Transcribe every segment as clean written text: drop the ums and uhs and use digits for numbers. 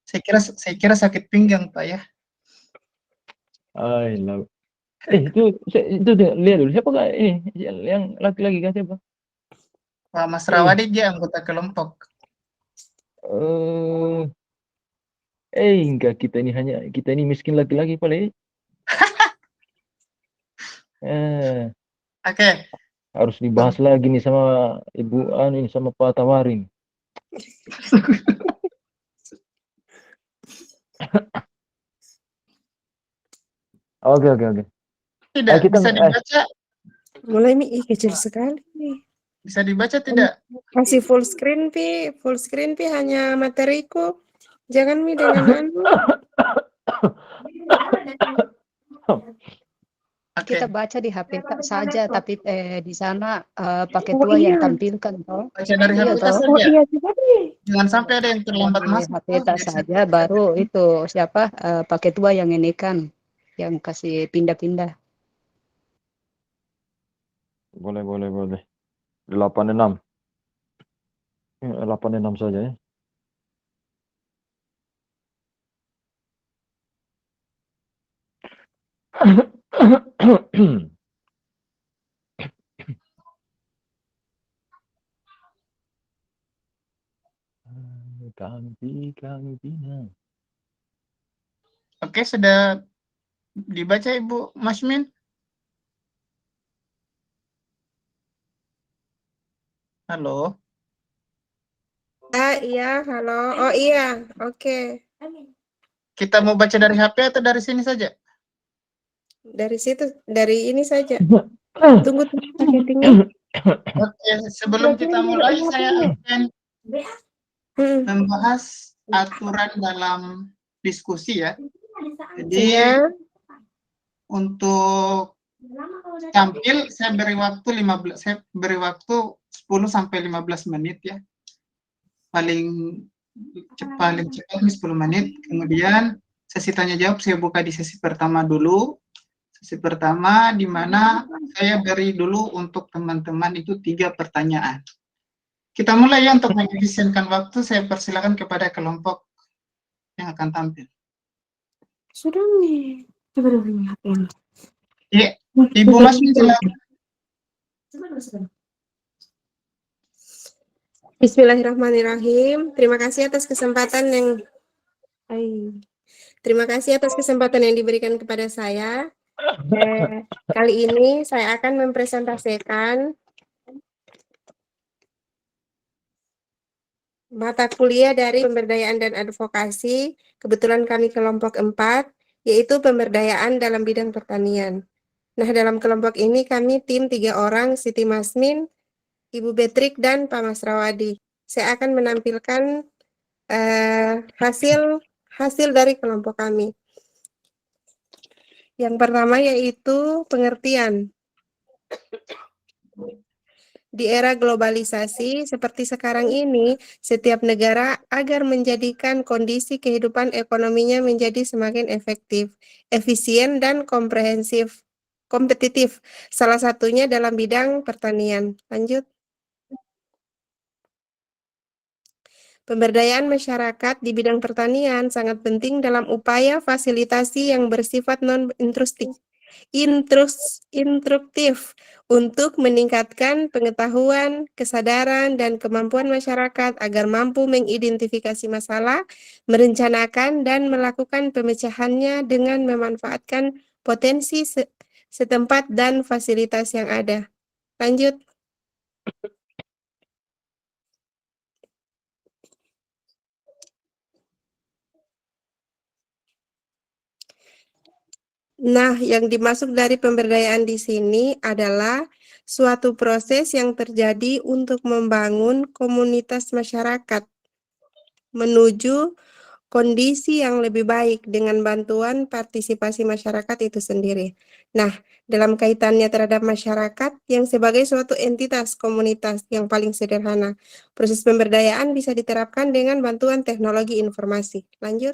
Saya kira sakit pinggang, Pak, ya. Itu lihat dulu siapa Kak ini yang laki-laki kan siapa? Pak Mas Rawadi dia anggota kelompok. Enggak, kita ini miskin laki-laki paling. Oke. Harus dibahas lagi nih sama Ibu ini sama Pak Tawarin. Oke. Tidak bisa dibaca. Mulai nih kecil sekali nih. Bisa dibaca tidak? Kasih full screen Pi hanya materiku. Jangan Mi dengan Kita baca di HP saja, tapi di sana pakai tua yang tampilkan toh. Baca dari HP toh. saja. Jangan sampai ada yang terlambat masuk. HP saja, baru itu siapa pakai tua yang ini kan, yang kasih pindah-pindah. Boleh. 86. 86 saja ya. Kanti. Oke, sudah dibaca Ibu Masmin? Halo. Iya, halo. Oh iya, oke. Kita mau baca dari HP atau dari sini saja? Dari situ, dari ini saja. Tunggu settingnya. Oke, sebelum kita mulai saya akan membahas aturan dalam diskusi ya. Jadi untuk tampil saya beri waktu 10 sampai 15 menit ya. Paling cepat 10 menit. Kemudian sesi tanya jawab saya buka di sesi pertama dulu. Sesi pertama di mana saya beri dulu untuk teman-teman itu 3 pertanyaan. Kita mulai ya untuk mengefisienkan waktu. Saya persilakan kepada kelompok yang akan tampil. Sudah nih. Coba dulu HP ini. Ya, Ibu Masmin silakan. Bismillahirrahmanirrahim. Terima kasih atas kesempatan yang diberikan kepada saya. Kali ini saya akan mempresentasikan mata kuliah dari pemberdayaan dan advokasi, kebetulan kami kelompok 4, yaitu pemberdayaan dalam bidang pertanian. Nah, dalam kelompok ini kami tim 3 orang, Siti Masmin, Ibu Betrik, dan Pak Mas Rawadi. Saya akan menampilkan hasil dari kelompok kami. Yang pertama yaitu pengertian. Di era globalisasi seperti sekarang ini, setiap negara agar menjadikan kondisi kehidupan ekonominya menjadi semakin efektif, efisien, dan kompetitif. Salah satunya dalam bidang pertanian. Lanjut. Pemberdayaan masyarakat di bidang pertanian sangat penting dalam upaya fasilitasi yang bersifat instruktif untuk meningkatkan pengetahuan, kesadaran, dan kemampuan masyarakat agar mampu mengidentifikasi masalah, merencanakan, dan melakukan pemecahannya dengan memanfaatkan potensi setempat dan fasilitas yang ada. Lanjut. Nah, yang dimaksud dari pemberdayaan di sini adalah suatu proses yang terjadi untuk membangun komunitas masyarakat menuju kondisi yang lebih baik dengan bantuan partisipasi masyarakat itu sendiri. Nah, dalam kaitannya terhadap masyarakat yang sebagai suatu entitas komunitas yang paling sederhana, proses pemberdayaan bisa diterapkan dengan bantuan teknologi informasi. Lanjut.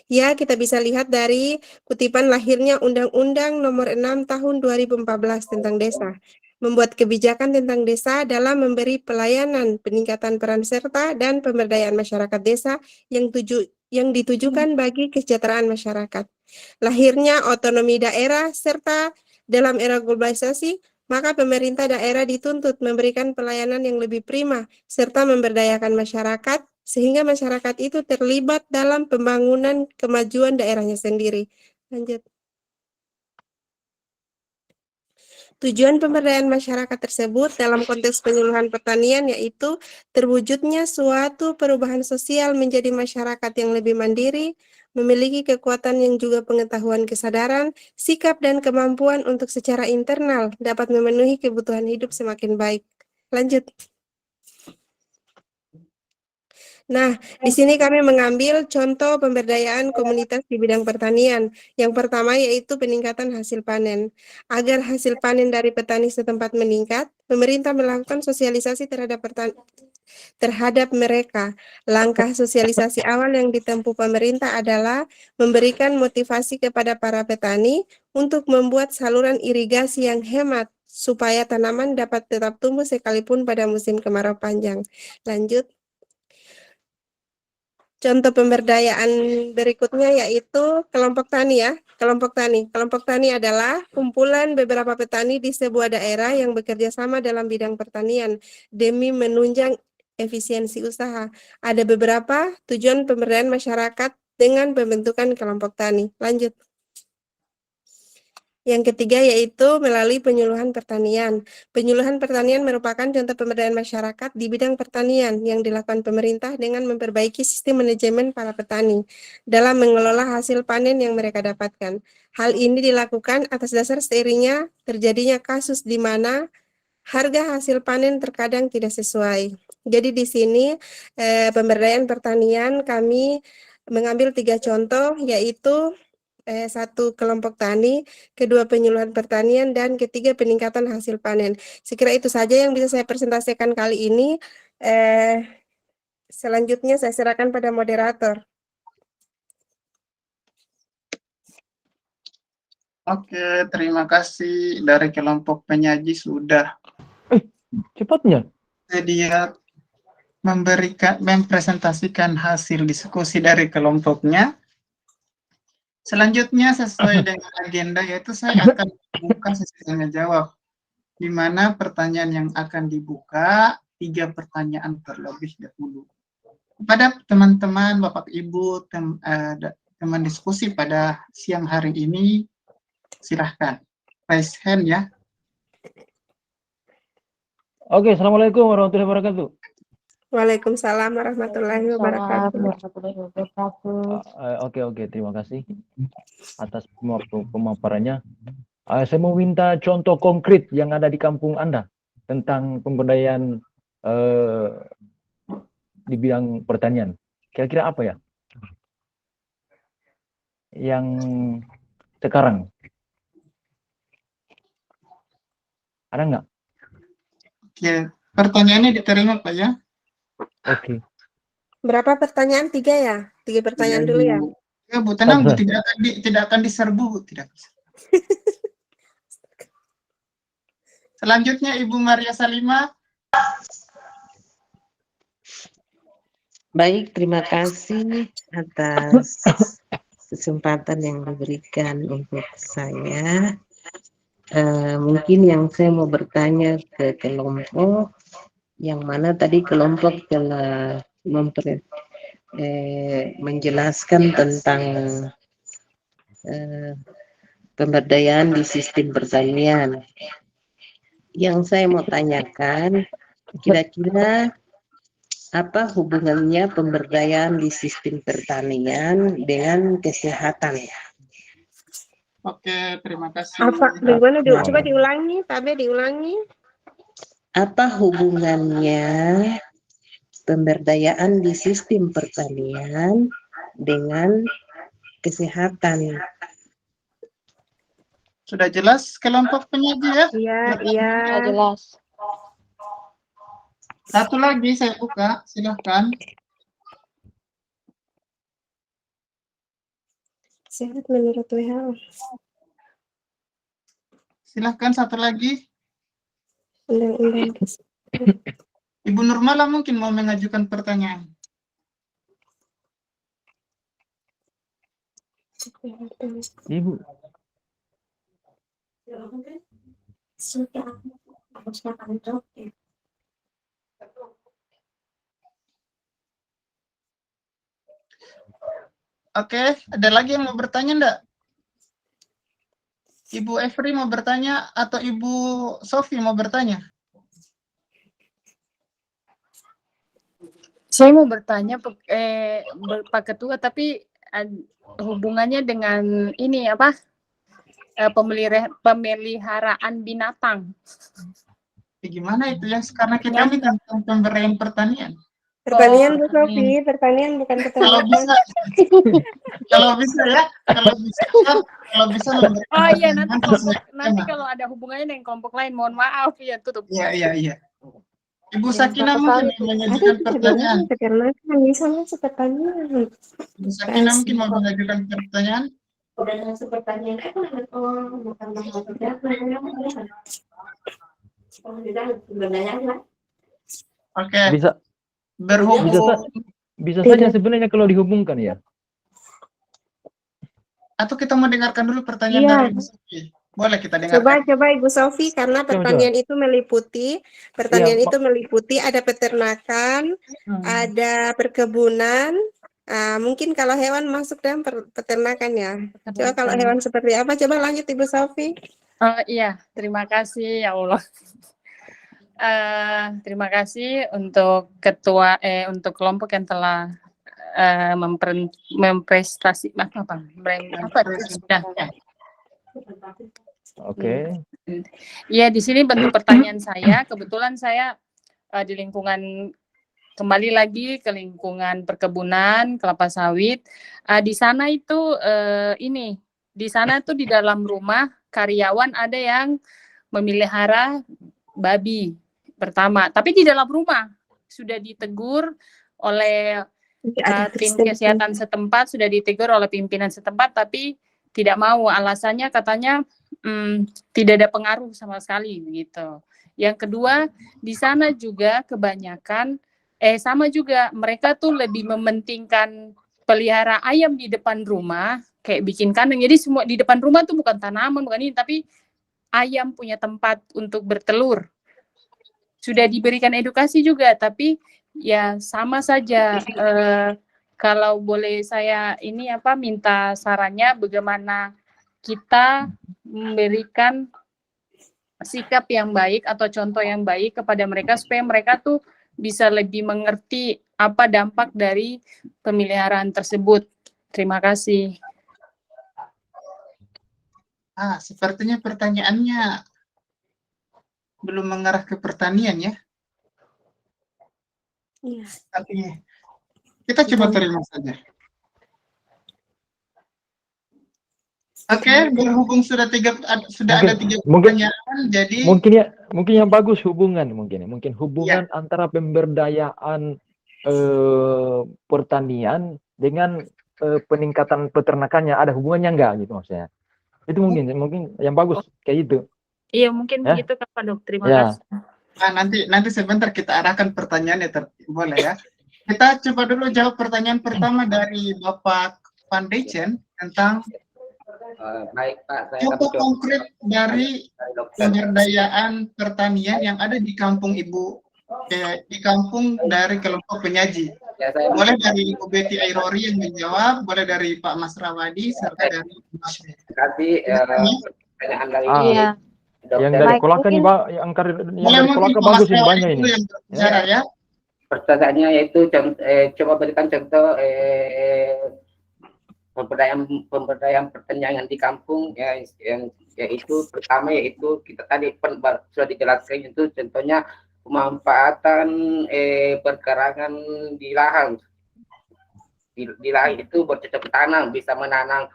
Ya, kita bisa lihat dari kutipan lahirnya Undang-Undang Nomor 6 Tahun 2014 tentang desa. membuat kebijakan tentang desa dalam memberi pelayanan, peningkatan peran serta, dan pemberdayaan masyarakat desa yang ditujukan bagi kesejahteraan masyarakat. Lahirnya otonomi daerah serta dalam era globalisasi, maka pemerintah daerah dituntut memberikan pelayanan yang lebih prima serta memberdayakan masyarakat sehingga masyarakat itu terlibat dalam pembangunan kemajuan daerahnya sendiri. Lanjut. Tujuan pemberdayaan masyarakat tersebut dalam konteks penyuluhan pertanian yaitu terwujudnya suatu perubahan sosial menjadi masyarakat yang lebih mandiri, memiliki kekuatan yang juga pengetahuan kesadaran, sikap dan kemampuan untuk secara internal dapat memenuhi kebutuhan hidup semakin baik. Lanjut. Nah, di sini kami mengambil contoh pemberdayaan komunitas di bidang pertanian. Yang pertama yaitu peningkatan hasil panen. Agar hasil panen dari petani setempat meningkat, pemerintah melakukan sosialisasi terhadap mereka. Langkah sosialisasi awal yang ditempuh pemerintah adalah memberikan motivasi kepada para petani untuk membuat saluran irigasi yang hemat supaya tanaman dapat tetap tumbuh sekalipun pada musim kemarau panjang. Lanjut. Contoh pemberdayaan berikutnya yaitu kelompok tani ya. Kelompok tani. Kelompok tani adalah kumpulan beberapa petani di sebuah daerah yang bekerja sama dalam bidang pertanian demi menunjang efisiensi usaha. Ada beberapa tujuan pemberdayaan masyarakat dengan pembentukan kelompok tani. Lanjut. Yang ketiga yaitu melalui penyuluhan pertanian. Penyuluhan pertanian merupakan contoh pemberdayaan masyarakat di bidang pertanian yang dilakukan pemerintah dengan memperbaiki sistem manajemen para petani dalam mengelola hasil panen yang mereka dapatkan. Hal ini dilakukan atas dasar seiringnya terjadinya kasus di mana harga hasil panen terkadang tidak sesuai. Jadi di sini pemberdayaan pertanian kami mengambil 3 contoh yaitu satu kelompok tani, kedua penyuluhan pertanian, dan ketiga peningkatan hasil panen. Sekira itu saja yang bisa saya presentasikan kali ini. Selanjutnya saya serahkan pada moderator. Oke, terima kasih dari kelompok penyaji sudah Cepatnya. dia mempresentasikan hasil diskusi dari kelompoknya. Selanjutnya sesuai dengan agenda yaitu saya akan membuka sesi tanya jawab, di mana pertanyaan yang akan dibuka 3 pertanyaan terlebih dahulu. Kepada teman-teman, Bapak Ibu, teman diskusi pada siang hari ini, silahkan raise hand ya. Oke, assalamualaikum warahmatullahi wabarakatuh. Waalaikumsalam warahmatullahi wabarakatuh. Oke, terima kasih atas pemaparannya. Saya mau minta contoh konkret yang ada di kampung Anda tentang pemberdayaan di bidang pertanian. Kira-kira apa ya? Yang sekarang ada nggak? Oke, pertanyaannya diterima Pak ya. Oke. Berapa pertanyaan? 3 ya? 3 pertanyaan dulu ya? Ya Bu, tenang Bu, Satu. tidak akan diserbu Bu, tidak. Selanjutnya Ibu Maria Salimah. Baik, terima kasih atas kesempatan yang diberikan untuk saya. Mungkin yang saya mau bertanya ke kelompok, yang mana tadi kelompok telah menjelaskan tentang pemberdayaan di sistem pertanian. Yang saya mau tanyakan, kira-kira apa hubungannya pemberdayaan di sistem pertanian dengan kesehatan? Oke, terima kasih. Apa? Bagaimana? Coba diulangi, Tabe diulangi. Apa hubungannya pemberdayaan di sistem pertanian dengan kesehatan? Sudah jelas kelompok penyaji ya? Iya. Jelas. Satu lagi saya buka, silahkan. Sehat menurut WHO. Silahkan satu lagi. Undang-undang. Ibu Nurmala mungkin mau mengajukan pertanyaan. Ibu, Oke, ada lagi yang mau bertanya enggak? Ibu Evri mau bertanya atau Ibu Sofi mau bertanya? Saya mau bertanya, Pak Ketua, tapi hubungannya dengan ini apa? Pemeliharaan binatang. Gimana itu ya? Karena kita ini tentang pemberdayaan pertanian. Pertanian Bu Sofi, pertanian bukan Kalau peternakan. bisa, kalau bisa ya, kalau bisa memberikan Oh iya, pertanyaan nanti sesuai nanti tema. kalau ada hubungannya dengan kelompok lain, mohon maaf ya, tutup. Iya. Ibu Ya, Sakinah Bapak mungkin tahu. mau Ada mengajukan juga pertanyaan. bilang peternakan, misalnya pertanian. Ibu Sakinah mungkin mau mengajukan pertanyaan. Udah langsung pertanyaan itu bukan Oke, bisa berhubung bisa saja sebenarnya kalau dihubungkan ya. atau kita mau dengarkan dulu pertanyaan Iya. dari Ibu Sofi. Boleh kita dengarkan. Coba Ibu Sofi, karena pertanian itu meliputi ada peternakan, ada perkebunan. Mungkin kalau hewan masuk dalam peternakan ya. Coba kalau hewan seperti apa? Coba lanjut Ibu Sofi. Iya, terima kasih ya Allah. Terima kasih untuk untuk kelompok yang telah Oke. Ya, di sini bentuk pertanyaan saya. Kebetulan saya di lingkungan, kembali lagi ke lingkungan perkebunan kelapa sawit. Di sana itu di sana tuh di dalam rumah karyawan ada yang memelihara babi pertama, tapi di dalam rumah sudah ditegur oleh tim kesehatan setempat, sudah ditegur oleh pimpinan setempat, tapi tidak mau. Alasannya katanya tidak ada pengaruh sama sekali begitu. Yang kedua, di sana juga kebanyakan sama juga mereka tuh lebih mementingkan pelihara ayam di depan rumah, kayak bikin kandang. Jadi semua di depan rumah tuh bukan tanaman, bukan ini, tapi ayam punya tempat untuk bertelur. Sudah diberikan edukasi juga, tapi ya sama saja. Kalau boleh saya minta sarannya bagaimana kita memberikan sikap yang baik atau contoh yang baik kepada mereka supaya mereka tuh bisa lebih mengerti apa dampak dari pemeliharaan tersebut. Terima kasih. Sepertinya pertanyaannya belum mengarah ke pertanian ya. Iya. Tapi kita coba terima saja. Oke, berhubung sudah ada tiga pertanyaan, jadi mungkin yang bagus hubungan hubungan antara pemberdayaan pertanian dengan peningkatan peternakannya, ada hubungannya enggak gitu maksudnya. Itu mungkin yang bagus kayak gitu. Iya, mungkin begitu Pak Dok. Terima kasih. Nanti sebentar kita arahkan pertanyaannya, boleh ya. Kita coba dulu jawab pertanyaan pertama dari Bapak Van Dechen tentang baik Pak, saya contoh konkret dari pemberdayaan pertanian yang ada di kampung Ibu, di kampung dari kelompok penyaji. Boleh dari Ibu Betty Airori yang menjawab, boleh dari Pak Mas Rawadi, serta dari Mas. Terima kasih pertanyaan dari yang dari Kolaka nih, Pak, yang dari Kolaka bagus ini, banyak ini. Ya. Pertanyaannya yaitu coba berikan contoh pemberdayaan pertanian di kampung yang yaitu pertama yaitu kita tadi sudah dijelaskan, itu contohnya pemanfaatan perkarangan di lahan. Di lahan itu bercocok tanam, bisa menanam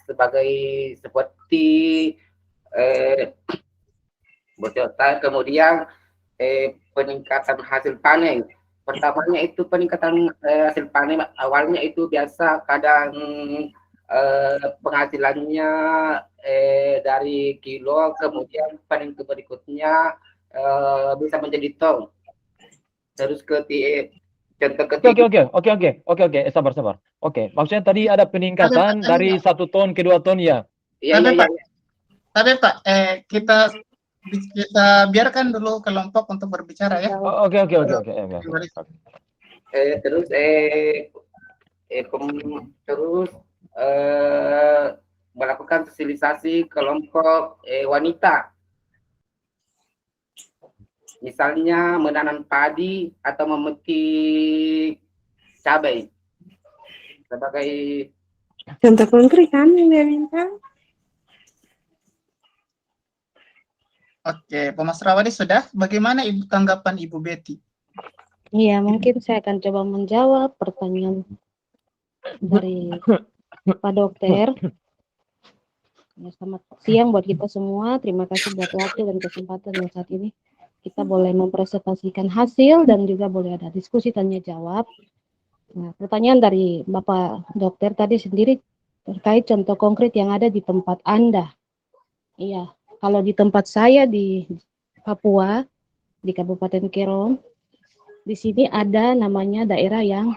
seperti bercocok tanam, kemudian peningkatan hasil panen. Pertamanya itu peningkatan hasil panen awalnya itu biasa kadang penghasilannya dari kilo, kemudian panen berikutnya bisa menjadi ton. Terus contoh ketiga. Oke, sabar. Oke, maksudnya tadi ada peningkatan dari 1 ton ke 2 ton ya. Iya, Tapi iya, Pak, iya. tapi Pak, kita biarkan dulu kelompok untuk berbicara ya. Oke. Terus terus melakukan sosialisasi kelompok wanita, misalnya menanam padi atau memetik cabai sebagai Contoh konkret kan yang dia minta. Oke, Pak Mas Rawadi sudah. Bagaimana tanggapan Ibu Betty? Iya, mungkin saya akan coba menjawab pertanyaan dari Pak Dokter. Ya, selamat siang buat kita semua. Terima kasih buat waktu dan kesempatan yang saat ini kita boleh mempresentasikan hasil dan juga boleh ada diskusi tanya jawab. Nah, pertanyaan dari Bapak Dokter tadi sendiri terkait contoh konkret yang ada di tempat Anda. Iya, kalau di tempat saya di Papua, di Kabupaten Kerom, di sini ada namanya daerah yang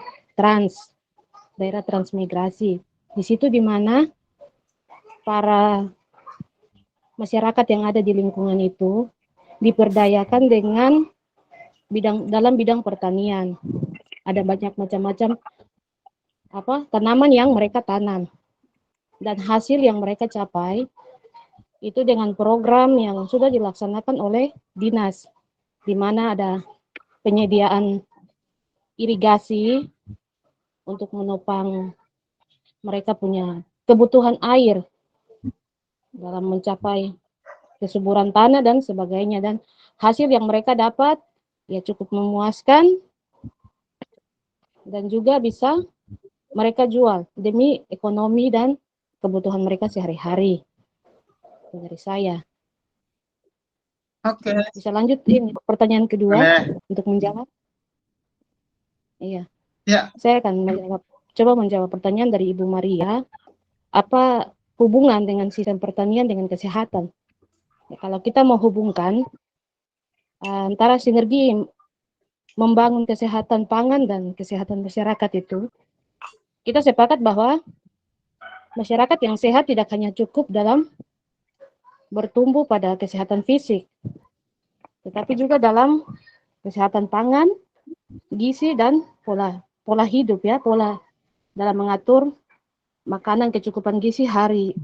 daerah transmigrasi. Di situ di mana para masyarakat yang ada di lingkungan itu diperdayakan dengan dalam bidang pertanian. Ada banyak macam-macam tanaman yang mereka tanam. Dan hasil yang mereka capai itu dengan program yang sudah dilaksanakan oleh dinas, di mana ada penyediaan irigasi untuk menopang mereka punya kebutuhan air dalam mencapai kesuburan tanah dan sebagainya, dan hasil yang mereka dapat ya cukup memuaskan dan juga bisa mereka jual demi ekonomi dan kebutuhan mereka sehari-hari. Itu dari saya. Oke. Bisa lanjut ini pertanyaan kedua. Boleh. Untuk menjawab. Iya. Ya. Saya akan coba menjawab pertanyaan dari Ibu Maria. Apa hubungan dengan sistem pertanian dengan kesehatan? Ya, kalau kita mau hubungkan antara sinergi membangun kesehatan pangan dan kesehatan masyarakat itu, kita sepakat bahwa masyarakat yang sehat tidak hanya cukup dalam bertumbuh pada kesehatan fisik, tetapi juga dalam kesehatan pangan, gizi, dan pola hidup ya, pola dalam mengatur makanan kecukupan gizi hari-hari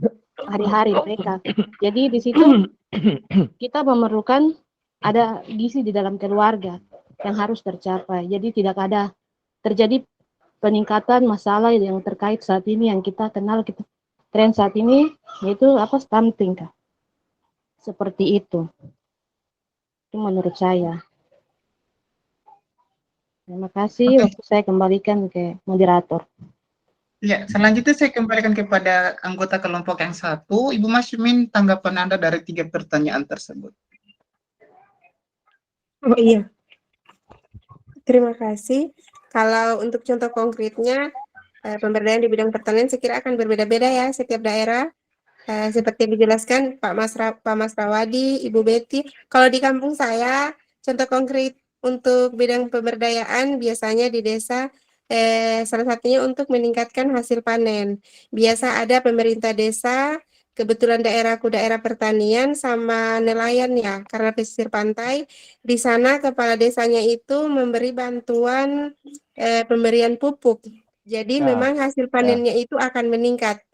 mereka. Jadi di situ kita memerlukan ada gizi di dalam keluarga yang harus tercapai. Jadi tidak ada terjadi peningkatan masalah yang terkait saat ini yang kita kenal, tren saat ini yaitu stunting Kak. Seperti itu menurut saya. Terima kasih. Waktu saya kembalikan ke moderator. Ya, selanjutnya saya kembalikan kepada anggota kelompok yang satu. Ibu Masmin, tanggapan Anda dari 3 pertanyaan tersebut. Oh iya. Terima kasih. Kalau untuk contoh konkretnya, pemberdayaan di bidang pertanian saya kira akan berbeda-beda ya setiap daerah. Seperti yang dijelaskan Pak Mas Rawadi, Ibu Betty. Kalau di kampung saya, contoh konkret untuk bidang pemberdayaan biasanya di desa, salah satunya untuk meningkatkan hasil panen. Biasa ada pemerintah desa, kebetulan daerahku daerah pertanian sama nelayan ya, karena pesisir pantai. Di sana kepala desanya itu memberi bantuan pemberian pupuk. Jadi memang hasil panennya itu akan meningkat.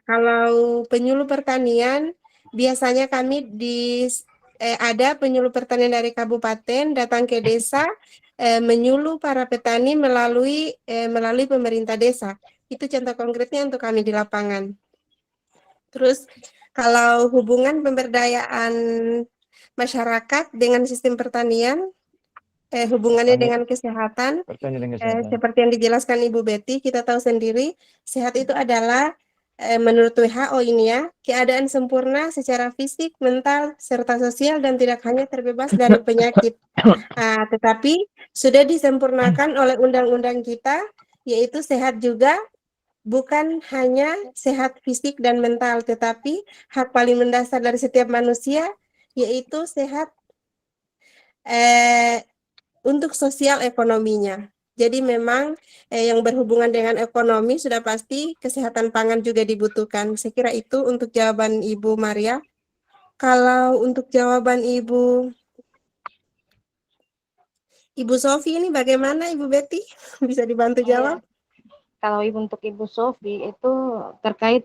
Kalau penyuluh pertanian, biasanya kami ada penyuluh pertanian dari kabupaten datang ke desa, menyuluh para petani melalui pemerintah desa. Itu contoh konkretnya untuk kami di lapangan. Terus kalau hubungan pemberdayaan masyarakat dengan sistem pertanian, hubungannya dengan kesehatan, seperti yang dijelaskan Ibu Betty, kita tahu sendiri sehat itu adalah menurut WHO ini ya, keadaan sempurna secara fisik, mental, serta sosial dan tidak hanya terbebas dari penyakit. Tetapi sudah disempurnakan oleh undang-undang kita, yaitu sehat juga bukan hanya sehat fisik dan mental, tetapi hak paling mendasar dari setiap manusia yaitu sehat untuk sosial ekonominya. Jadi memang yang berhubungan dengan ekonomi sudah pasti kesehatan pangan juga dibutuhkan. Saya kira itu untuk jawaban Ibu Maria. Kalau untuk jawaban Ibu Sofi ini bagaimana Ibu Betty? Bisa dibantu jawab? Kalau untuk Ibu Sofi itu terkait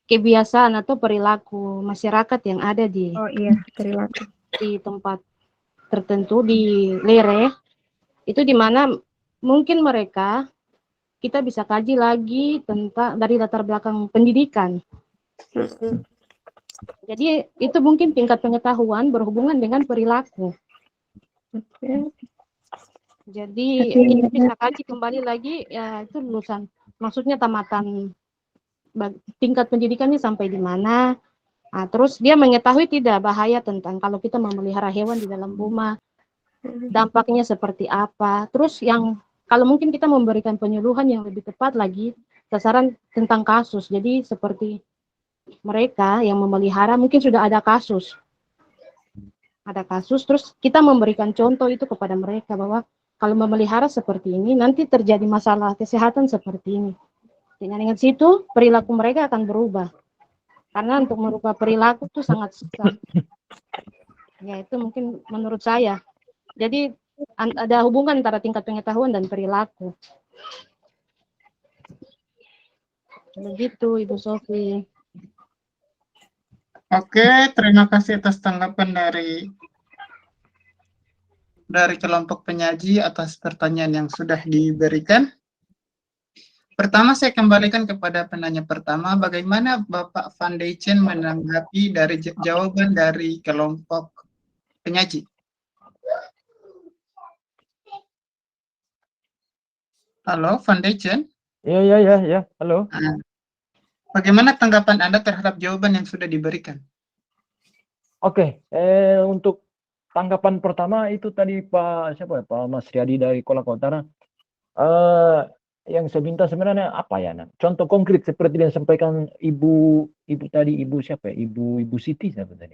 kebiasaan atau perilaku masyarakat yang ada di Oh iya, perilaku. di tempat tertentu di Lere, itu di mana mungkin mereka kita bisa kaji lagi tentang dari latar belakang pendidikan. Jadi itu mungkin tingkat pengetahuan berhubungan dengan perilaku. Jadi kita bisa kaji kembali lagi ya itu lulusan, maksudnya tamatan tingkat pendidikannya sampai di mana. Nah, terus dia mengetahui tidak bahaya tentang kalau kita memelihara hewan di dalam rumah, dampaknya seperti apa. Terus yang kalau mungkin kita memberikan penyuluhan yang lebih tepat lagi, sasaran tentang kasus. Jadi seperti mereka yang memelihara mungkin sudah ada kasus. Ada kasus, terus kita memberikan contoh itu kepada mereka bahwa kalau memelihara seperti ini, nanti terjadi masalah kesehatan seperti ini. Dengan situ, perilaku mereka akan berubah. Karena untuk merubah perilaku itu sangat susah. Ya itu mungkin menurut saya. Jadi ada hubungan antara tingkat pengetahuan dan perilaku. Begitu Ibu Sofi. Oke, terima kasih atas tanggapan dari kelompok penyaji atas pertanyaan yang sudah diberikan. Pertama, saya kembalikan kepada penanya pertama, bagaimana Bapak Van Deichen menanggapi dari jawaban dari kelompok penyaji? Halo, Van Deichen? Ya, halo. Bagaimana tanggapan Anda terhadap jawaban yang sudah diberikan? Oke, untuk tanggapan pertama itu tadi Pak Mas Riyadi dari Kolaka Utara. Yang saya minta sebenarnya apa ya, contoh konkret seperti yang disampaikan Ibu tadi, Ibu siapa ya? Ibu Siti siapa tadi?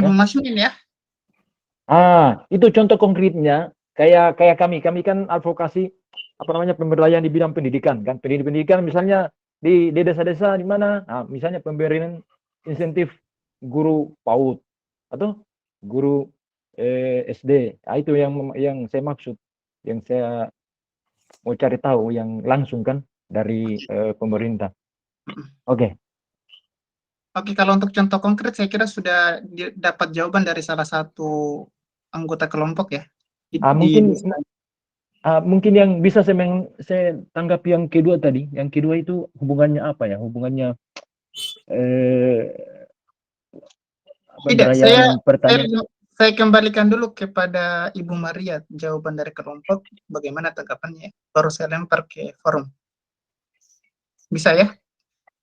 Ibu Masmin ya? Itu contoh konkretnya kayak kami kan advokasi pemberdayaan di bidang pendidikan kan. Pendidikan misalnya di desa-desa di mana misalnya pemberian insentif guru PAUD atau guru SD. Itu yang saya maksud, yang saya mau cari tahu yang langsung kan dari pemerintah. Oke, kalau untuk contoh konkret saya kira sudah dapat jawaban dari salah satu anggota kelompok ya. Mungkin yang bisa saya tanggapi yang kedua tadi. Yang kedua itu hubungannya apa ya? Hubungannya tidak, saya kembalikan dulu kepada Ibu Maria jawaban dari kelompok, bagaimana tanggapannya, baru saya lempar ke forum. Bisa ya?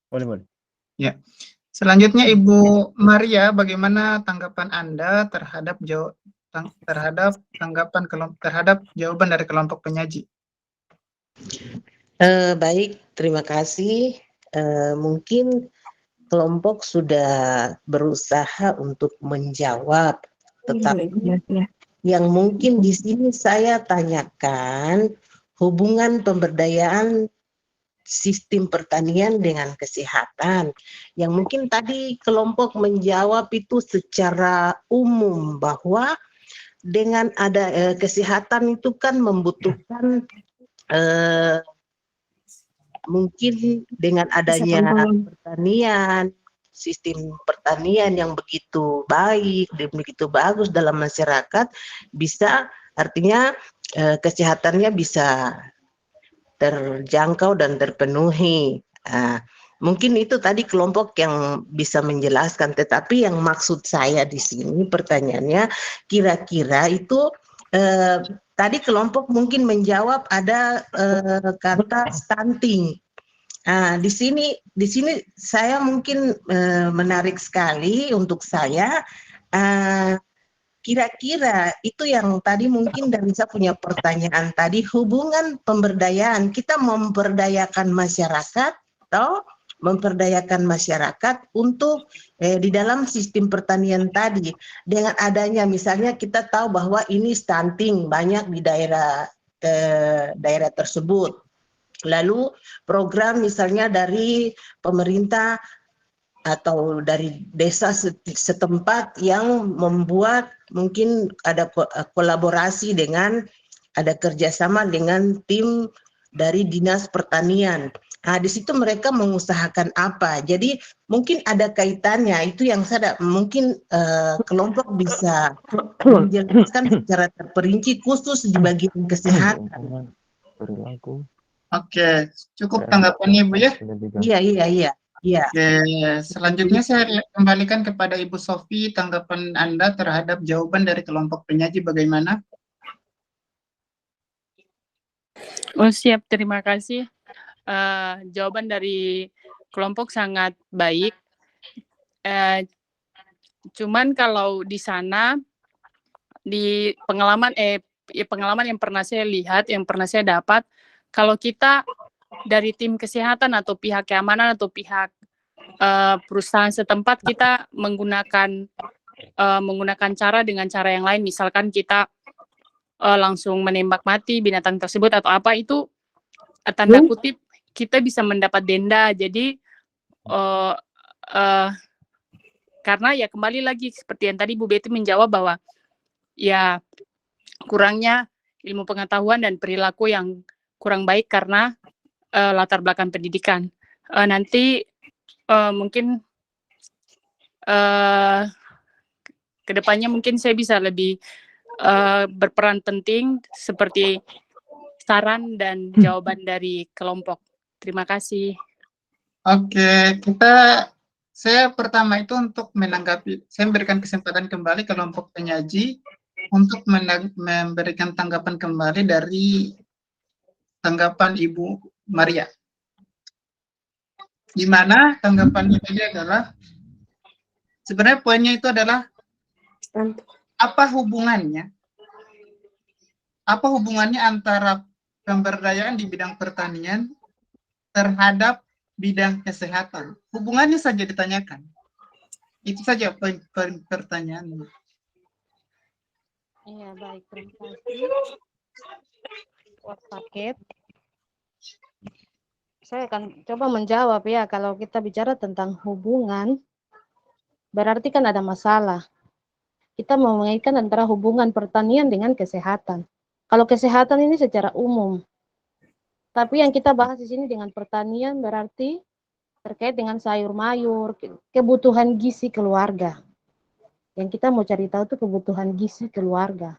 Boleh. Ya. Selanjutnya Ibu Maria, bagaimana tanggapan Anda terhadap jawaban dari kelompok penyaji? Baik, terima kasih. Mungkin kelompok sudah berusaha untuk menjawab, tetapi yang mungkin di sini saya tanyakan hubungan pemberdayaan sistem pertanian dengan kesehatan, yang mungkin tadi kelompok menjawab itu secara umum bahwa dengan ada kesehatan itu kan membutuhkan mungkin dengan adanya pertanian, sistem pertanian yang begitu baik dan begitu bagus dalam masyarakat, bisa artinya kesehatannya bisa terjangkau dan terpenuhi. Mungkin itu tadi kelompok yang bisa menjelaskan, tetapi yang maksud saya di sini pertanyaannya kira-kira itu tadi kelompok mungkin menjawab ada kata stunting. Di sini saya mungkin menarik sekali untuk saya. Kira-kira itu yang tadi mungkin dari saya punya pertanyaan tadi, hubungan pemberdayaan, kita memberdayakan masyarakat atau memperdayakan masyarakat untuk di dalam sistem pertanian tadi. Dengan adanya misalnya kita tahu bahwa ini stunting banyak di daerah tersebut. Lalu program misalnya dari pemerintah atau dari desa setempat yang membuat mungkin ada kolaborasi dengan, ada kerjasama dengan tim dari Dinas Pertanian. Nah, di situ mereka mengusahakan apa. Jadi mungkin ada kaitannya, itu yang saya mungkin kelompok bisa menjelaskan secara terperinci khusus di bagian kesehatan. Oke, cukup tanggapannya Ibu ya. Iya. Oke, selanjutnya saya kembalikan kepada Ibu Sofi, tanggapan Anda terhadap jawaban dari kelompok penyaji bagaimana? Oh siap, terima kasih. Jawaban dari kelompok sangat baik. Cuman kalau di sana, di pengalaman yang pernah saya lihat, yang pernah saya dapat, kalau kita dari tim kesehatan atau pihak keamanan atau pihak perusahaan setempat, kita menggunakan cara dengan cara yang lain, misalkan kita langsung menembak mati binatang tersebut atau apa, itu tanda kutip kita bisa mendapat denda. Jadi karena ya kembali lagi seperti yang tadi Bu Betty menjawab bahwa ya kurangnya ilmu pengetahuan dan perilaku yang kurang baik karena latar belakang pendidikan. Nanti mungkin kedepannya mungkin saya bisa lebih berperan penting seperti saran dan jawaban dari kelompok. Terima kasih. Oke, saya pertama itu untuk menanggapi, saya memberikan kesempatan kembali kelompok penyaji untuk memberikan tanggapan kembali dari tanggapan Ibu Maria. Di mana tanggapannya tadi adalah, sebenarnya poinnya itu adalah apa hubungannya antara pemberdayaan di bidang pertanian terhadap bidang kesehatan. Hubungannya saja ditanyakan. Itu saja poin pertanyaannya. Iya, baik. Terima kasih. Paket. Saya akan coba menjawab ya. Kalau kita bicara tentang hubungan, berarti kan ada masalah. Kita mau mengaitkan antara hubungan pertanian dengan kesehatan. Kalau kesehatan ini secara umum. Tapi yang kita bahas di sini dengan pertanian berarti terkait dengan sayur mayur, kebutuhan gizi keluarga. Yang kita mau cari tahu itu kebutuhan gizi keluarga.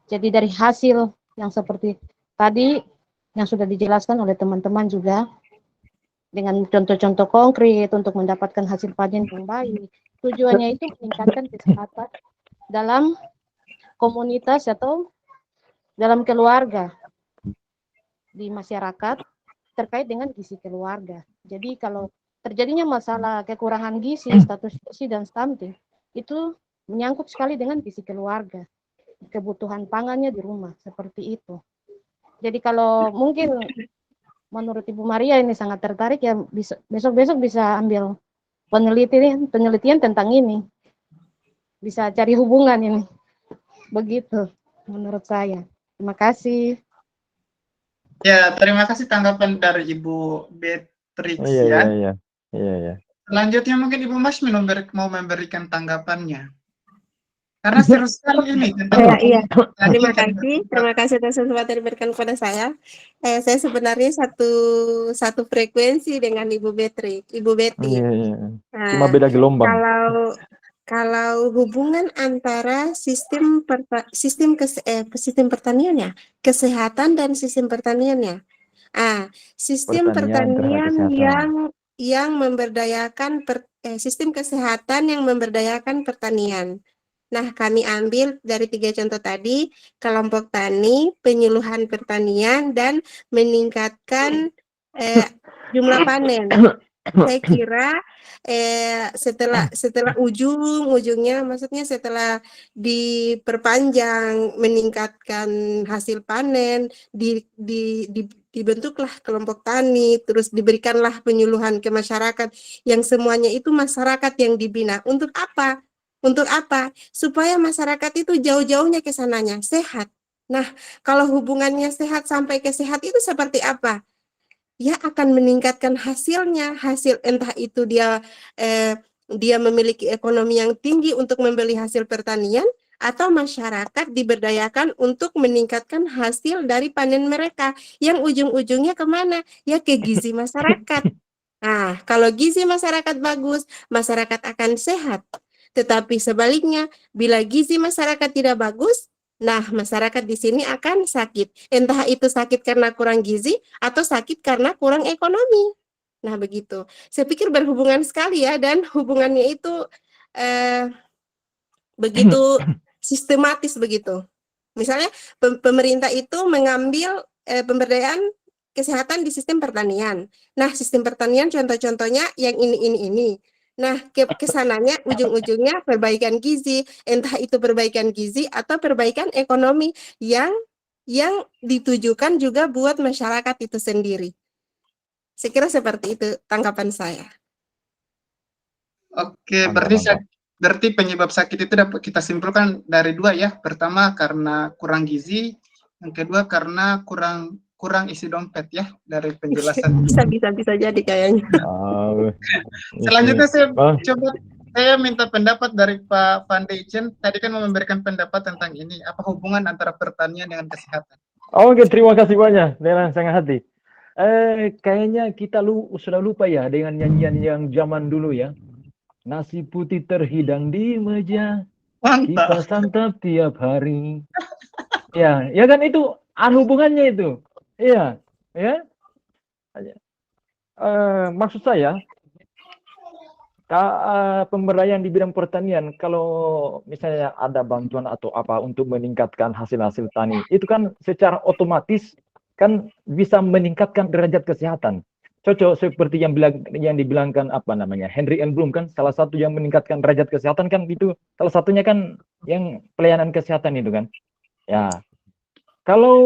Jadi dari hasil yang seperti tadi yang sudah dijelaskan oleh teman-teman juga, dengan contoh-contoh konkret untuk mendapatkan hasil panen yang baik, tujuannya itu meningkatkan kesehatan dalam komunitas atau dalam keluarga, di masyarakat terkait dengan gizi keluarga. Jadi kalau terjadinya masalah kekurangan gizi, status gizi dan stunting, itu menyangkut sekali dengan gizi keluarga, kebutuhan pangannya di rumah, seperti itu. Jadi kalau mungkin menurut Ibu Maria ini sangat tertarik ya, besok-besok bisa ambil penelitian tentang ini, bisa cari hubungan ini, begitu menurut saya. Terima kasih. Ya, terima kasih tanggapan dari Ibu Beatrix ya. Iya. Selanjutnya mungkin Ibu Mas mau memberikan tanggapannya. Karena seru sekali ini. Iya. Terima kasih atas kesempatan yang diberikan kepada saya. Saya sebenarnya satu frekuensi dengan Ibu Betty. Iya. Cuma beda gelombang. Kalau hubungan antara sistem pertaniannya, kesehatan dan sistem pertaniannya. Sistem pertanian yang memberdayakan sistem kesehatan yang memberdayakan pertanian. Nah, kami ambil dari 3 contoh tadi, kelompok tani, penyuluhan pertanian, dan meningkatkan jumlah panen. Saya kira setelah ujungnya, maksudnya setelah diperpanjang, meningkatkan hasil panen, dibentuklah kelompok tani, terus diberikanlah penyuluhan ke masyarakat, yang semuanya itu masyarakat yang dibina. Untuk apa? Untuk apa? Supaya masyarakat itu jauh-jauhnya ke sananya, sehat. Nah, kalau hubungannya sehat sampai ke sehat itu seperti apa? Ya akan meningkatkan hasilnya, hasil entah itu dia memiliki ekonomi yang tinggi untuk membeli hasil pertanian, atau masyarakat diberdayakan untuk meningkatkan hasil dari panen mereka, yang ujung-ujungnya kemana? Ya ke gizi masyarakat. Nah, kalau gizi masyarakat bagus, masyarakat akan sehat. Tetapi sebaliknya, bila gizi masyarakat tidak bagus, nah masyarakat di sini akan sakit. Entah itu sakit karena kurang gizi atau sakit karena kurang ekonomi. Nah, begitu. Saya pikir berhubungan sekali ya, dan hubungannya itu begitu sistematis begitu. Misalnya pemerintah itu mengambil pemberdayaan kesehatan di sistem pertanian. Nah, sistem pertanian contoh-contohnya yang ini. Nah, kesananya ujung-ujungnya perbaikan gizi, entah itu perbaikan gizi atau perbaikan ekonomi yang ditujukan juga buat masyarakat itu sendiri. Saya kira seperti itu tanggapan saya. Oke, Mantap. berarti penyebab sakit itu dapat kita simpulkan dari dua ya. Pertama karena kurang gizi, yang kedua karena kurang isi dompet ya, dari penjelasan. bisa jadi kayaknya. Selanjutnya saya minta pendapat dari Pak Van Deijten. Tadi kan memberikan pendapat tentang ini, apa hubungan antara pertanian dengan kesehatan. Oke, terima kasih banyak dengan sangat hati. Kayaknya kita sudah lupa ya dengan nyanyian yang zaman dulu ya. Nasi putih terhidang di meja, kita Mantap. santap tiap hari. Ya kan itu hubungannya itu. Iya, ya. Maksud saya, pemberdayaan di bidang pertanian, kalau misalnya ada bantuan atau apa untuk meningkatkan hasil-hasil tani, itu kan secara otomatis kan bisa meningkatkan derajat kesehatan. Cocok seperti yang dibilangkan Henry L. Bloom kan, salah satu yang meningkatkan derajat kesehatan kan itu salah satunya kan yang pelayanan kesehatan itu kan. Ya, kalau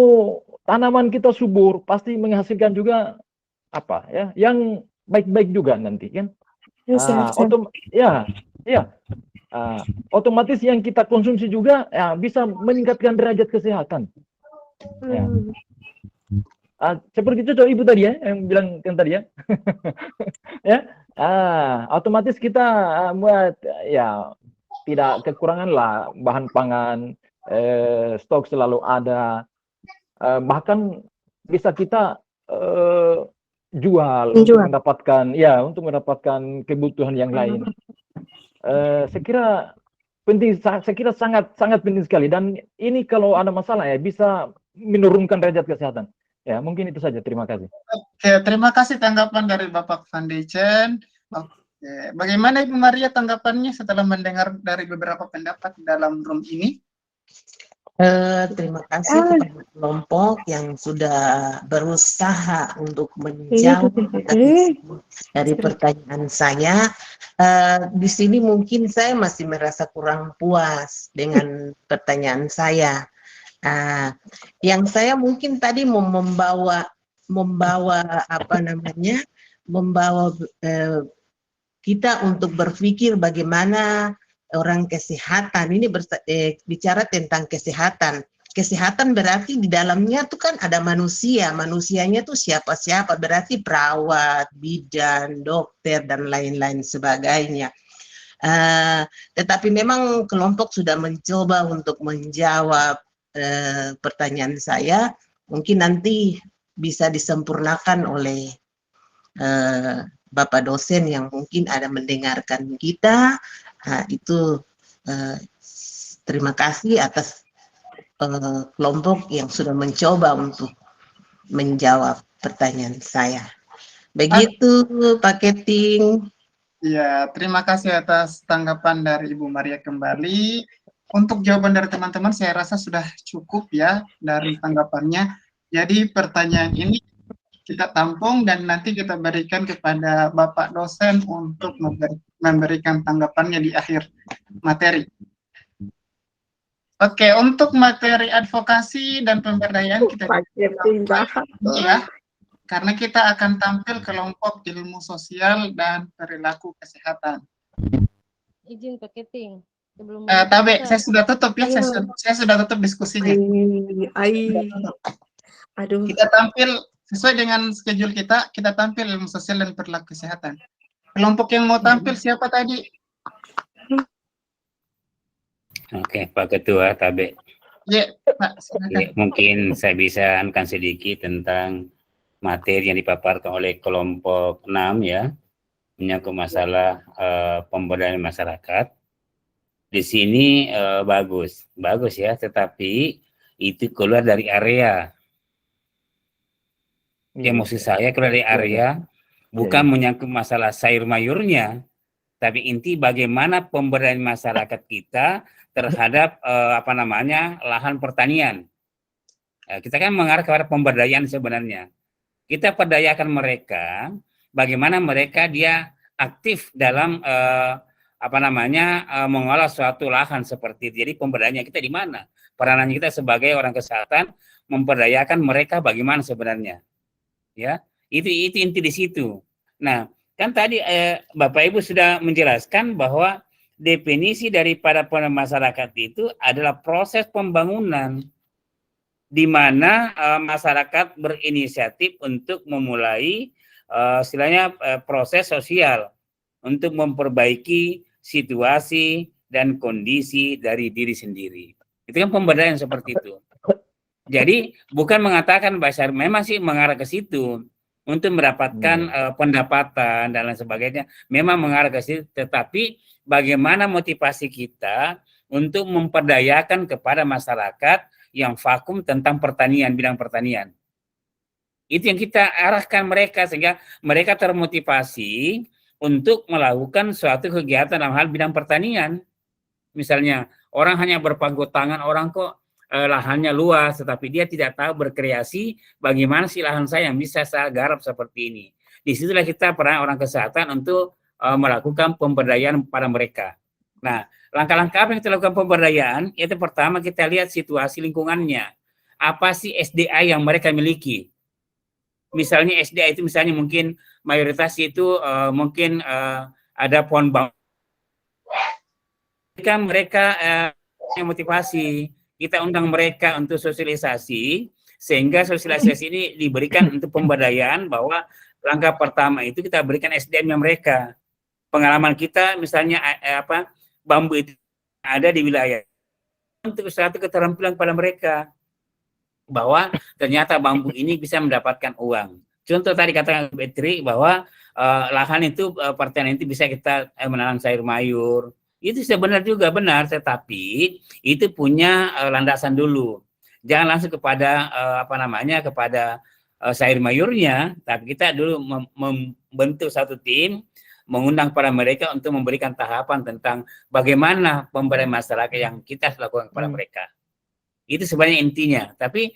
tanaman kita subur pasti menghasilkan juga yang baik-baik juga nanti kan. Otomatis yang kita konsumsi juga bisa meningkatkan derajat kesehatan. Ya. Seperti itu Ibu tadi ya yang bilang kan tadi ya. Ya. Otomatis kita tidak kekurangan lah bahan pangan, stok selalu ada, bahkan bisa kita jual untuk mendapatkan kebutuhan yang lain. Saya kira penting, saya kira sangat penting sekali, dan ini kalau ada masalah ya bisa menurunkan derajat kesehatan. Ya, mungkin itu saja. Terima kasih. Oke, terima kasih tanggapan dari Bapak Van Deijten. Oke, bagaimana Ibu Maria tanggapannya setelah mendengar dari beberapa pendapat dalam room ini? Terima kasih kepada kelompok yang sudah berusaha untuk menjawab dari pertanyaan saya. Di sini mungkin saya masih merasa kurang puas dengan pertanyaan saya. Yang saya mungkin tadi membawa kita untuk berpikir bagaimana orang kesehatan ini bicara tentang kesehatan. Kesehatan berarti di dalamnya tuh kan ada manusianya tuh siapa-siapa, berarti perawat, bidan, dokter dan lain-lain sebagainya. Tetapi memang kelompok sudah mencoba untuk menjawab pertanyaan saya. Mungkin nanti bisa disempurnakan oleh Bapak dosen yang mungkin ada mendengarkan kita. Itu terima kasih atas kelompok yang sudah mencoba untuk menjawab pertanyaan saya. Begitu Pak Keting. Ya, terima kasih atas tanggapan dari Ibu Maria kembali. Untuk jawaban dari teman-teman saya rasa sudah cukup ya dari tanggapannya. Jadi pertanyaan ini kita tampung dan nanti kita berikan kepada Bapak dosen untuk memberikan tanggapannya di akhir materi. Oke, untuk materi advokasi dan pemberdayaan kita ya. karena kita akan tampil kelompok ilmu sosial dan perilaku kesehatan. Izin Pak Keting. Sebelum Tabe, kita- saya sudah tutup ya, saya sudah tutup diskusinya. Aduh. Kita tampil sesuai dengan schedule kita tampil ilmu sosial dan perilaku kesehatan. Kelompok yang mau tampil siapa tadi? Oke, Pak Ketua Tabe. Ya, Pak, silakan. Ya, mungkin saya bisa akan sedikit tentang materi yang dipaparkan oleh kelompok 6 ya, menyangkut masalah pemberdayaan masyarakat. Di sini bagus ya, tetapi itu keluar dari area. Emosi saya keluar dari area, bukan menyangkut masalah sayur mayurnya, tapi inti bagaimana pemberdayaan masyarakat kita terhadap lahan pertanian. Kita kan mengarah kepada pemberdayaan sebenarnya. Kita perdayakan mereka, bagaimana mereka dia aktif dalam mengolah suatu lahan seperti itu. Jadi pemberdayaannya kita di mana? Peranan kita sebagai orang kesehatan memperdayakan mereka bagaimana sebenarnya. Ya, itu inti di situ. Nah, kan tadi Bapak Ibu sudah menjelaskan bahwa definisi daripada masyarakat itu adalah proses pembangunan di mana masyarakat berinisiatif untuk memulai proses sosial untuk memperbaiki situasi dan kondisi dari diri sendiri. Itu kan pemberdayaan seperti itu. Jadi bukan mengatakan bahasa memang sih mengarah ke situ untuk mendapatkan pendapatan dan lain sebagainya. Memang mengarah ke situ, tetapi bagaimana motivasi kita untuk memperdayakan kepada masyarakat yang vakum tentang pertanian, bidang pertanian. Itu yang kita arahkan mereka sehingga mereka termotivasi untuk melakukan suatu kegiatan dalam hal bidang pertanian. Misalnya orang hanya berpangku tangan, orang kok lahannya luas, tetapi dia tidak tahu berkreasi bagaimana sih lahan saya yang bisa saya garap seperti ini. Disitulah kita peran orang kesehatan untuk melakukan pemberdayaan pada mereka. Nah, langkah-langkah apa yang kita lakukan pemberdayaan? Itu pertama kita lihat situasi lingkungannya. Apa sih SDA yang mereka miliki? Misalnya SDA itu misalnya mungkin mayoritas itu mungkin ada pohon bambu. Mereka motivasi, kita undang mereka untuk sosialisasi, sehingga sosialisasi ini diberikan untuk pemberdayaan bahwa langkah pertama itu kita berikan SDM-nya mereka. Pengalaman kita misalnya bambu itu ada di wilayah untuk suatu keterampilan pada mereka bahwa ternyata bambu ini bisa mendapatkan uang. Contoh tadi kata Betri bahwa lahan itu pertanian itu bisa kita menanam sayur mayur. Itu sebenarnya juga benar, tetapi itu punya landasan dulu. Jangan langsung kepada kepada sayur mayurnya, tapi kita dulu membentuk satu tim, mengundang para mereka untuk memberikan tahapan tentang bagaimana pemberdayaan masyarakat yang kita lakukan kepada mereka. Itu sebenarnya intinya. Tapi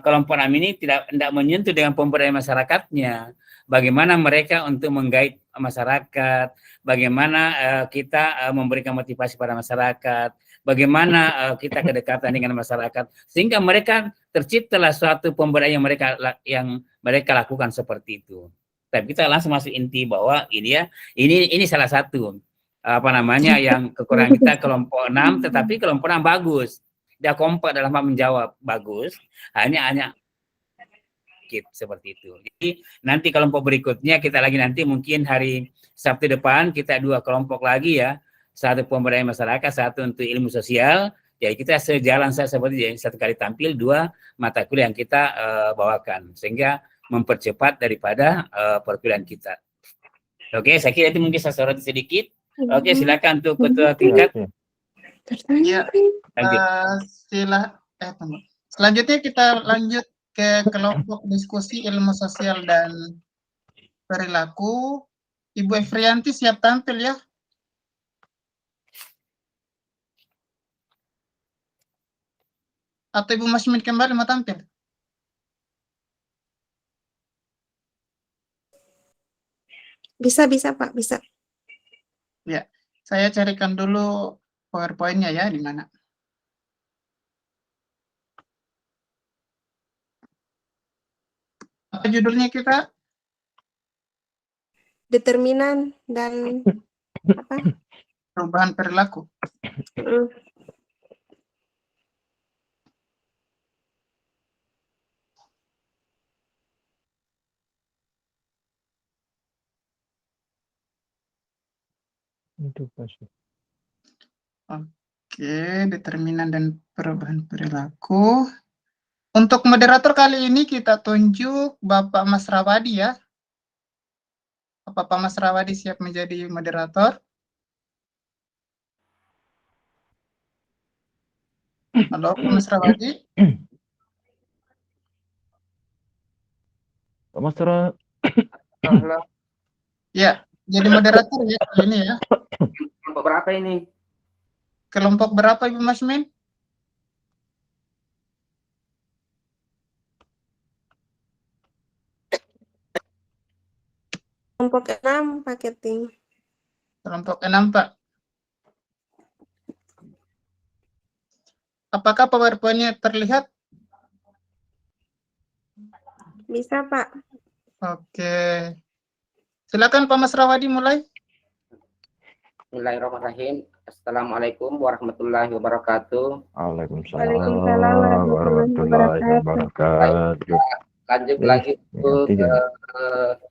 kelompok 6 ini tidak menyentuh dengan pemberdayaan masyarakatnya. Bagaimana mereka untuk menggait masyarakat, bagaimana kita memberikan motivasi pada masyarakat, bagaimana kita kedekatan dengan masyarakat, sehingga mereka terciptalah suatu pemberdayaan yang mereka lakukan seperti itu. Tapi kita langsung masuk inti bahwa ini salah satu yang kekurangan kita kelompok 6, tetapi kelompok 6 bagus. Dia kompak dalam menjawab bagus, hanya seperti itu. Jadi nanti kelompok berikutnya kita lagi nanti mungkin hari Sabtu depan kita 2 kelompok lagi ya. Satu pemberdayaan masyarakat, satu untuk ilmu sosial. Jadi kita sejalan seperti satu kali tampil 2 mata kuliah yang kita bawakan sehingga mempercepat daripada perkuliahan kita. Oke, saya kira itu mungkin saya soroti sedikit. Oke, silakan untuk ketua tingkat. Ya, selanjutnya kita lanjut ke kelompok diskusi ilmu sosial dan perilaku. Ibu Efrianti siap tampil ya? Atau Ibu Masmin kembali mau tampil? Bisa Pak, bisa. Ya, saya carikan dulu PowerPoint-nya ya, di mana? Apa judulnya kita? Determinan dan apa? Perubahan perilaku. Mm. Itu pasti. Oke, determinan dan perubahan perilaku. Untuk moderator kali ini kita tunjuk Bapak Mas Rawadi ya. Bapak Mas Rawadi siap menjadi moderator? Halo, Pak Mas Rawadi. Pak Mas Ra- Halo, Ya, jadi moderator ya kali ini ya. kelompok berapa ini? Kelompok berapa Ibu Mas Min? Kelompok 6 paketing. Kelompok 6, Pak. Apakah PowerPoint-nya terlihat? Bisa, Pak. Oke. Silakan Pak Mas Rawadi mulai. Bismillahirrahmanirrahim. Assalamualaikum warahmatullahi wabarakatuh. Waalaikumsalam warahmatullahi wabarakatuh. Lanjut Yes, lagi untuk tiga.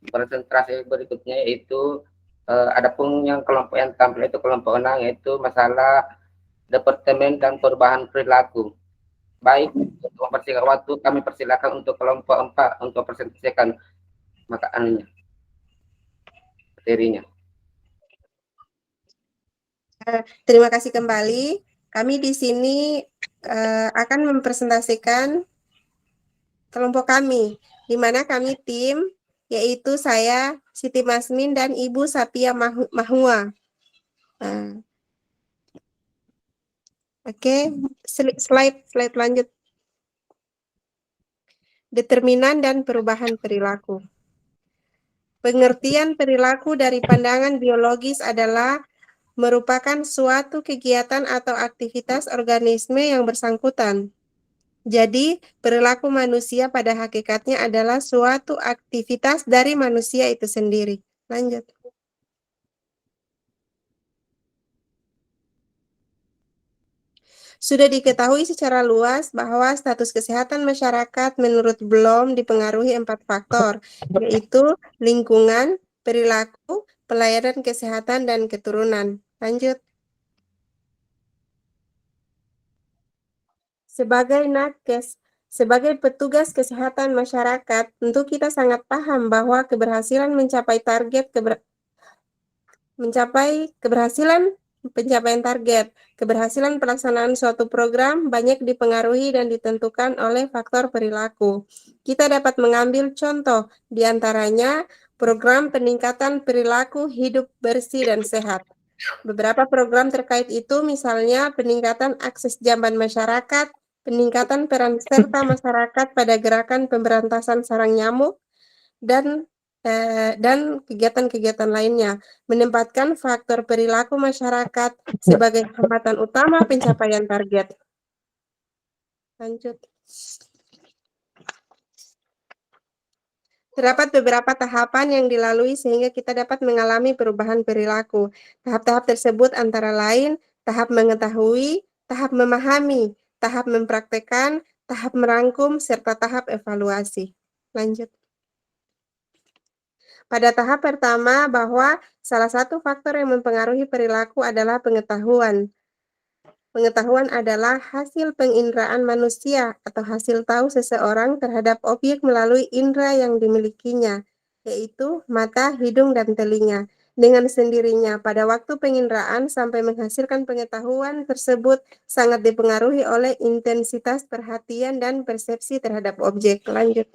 presentasi berikutnya, yaitu adapun yang kelompok yang tampil itu kelompok 6, yaitu masalah departemen dan perubahan perilaku. Baik, untuk mempersingkat waktu kami persilakan untuk kelompok 4 untuk presentasikan materinya. Terima kasih kembali. Kami di sini akan mempresentasikan kelompok kami, di mana kami tim, yaitu saya, Siti Masmin, dan Ibu Sapia Mahua. Oke, slide lanjut. Determinan dan perubahan perilaku. Pengertian perilaku dari pandangan biologis adalah merupakan suatu kegiatan atau aktivitas organisme yang bersangkutan. Jadi, perilaku manusia pada hakikatnya adalah suatu aktivitas dari manusia itu sendiri. Lanjut. Sudah diketahui secara luas bahwa status kesehatan masyarakat menurut Bloom dipengaruhi 4 faktor, yaitu lingkungan, perilaku, pelayanan kesehatan, dan keturunan. Lanjut. Sebagai nakes, sebagai petugas kesehatan masyarakat, tentu kita sangat paham bahwa keberhasilan pencapaian target, keberhasilan pelaksanaan suatu program banyak dipengaruhi dan ditentukan oleh faktor perilaku. Kita dapat mengambil contoh, diantaranya program peningkatan perilaku hidup bersih dan sehat. Beberapa program terkait itu misalnya peningkatan akses jamban masyarakat, peningkatan peran serta masyarakat pada gerakan pemberantasan sarang nyamuk, dan kegiatan-kegiatan lainnya, menempatkan faktor perilaku masyarakat sebagai hambatan utama pencapaian target. Lanjut. Terdapat beberapa tahapan yang dilalui sehingga kita dapat mengalami perubahan perilaku. Tahap-tahap tersebut antara lain tahap mengetahui, tahap memahami, tahap mempraktekkan, tahap merangkum, serta tahap evaluasi. Lanjut. Pada tahap pertama, bahwa salah satu faktor yang mempengaruhi perilaku adalah pengetahuan. Pengetahuan adalah hasil penginderaan manusia atau hasil tahu seseorang terhadap objek melalui indera yang dimilikinya, yaitu mata, hidung, dan telinga. Dengan sendirinya, pada waktu penginderaan sampai menghasilkan pengetahuan tersebut sangat dipengaruhi oleh intensitas perhatian dan persepsi terhadap objek. Lanjut.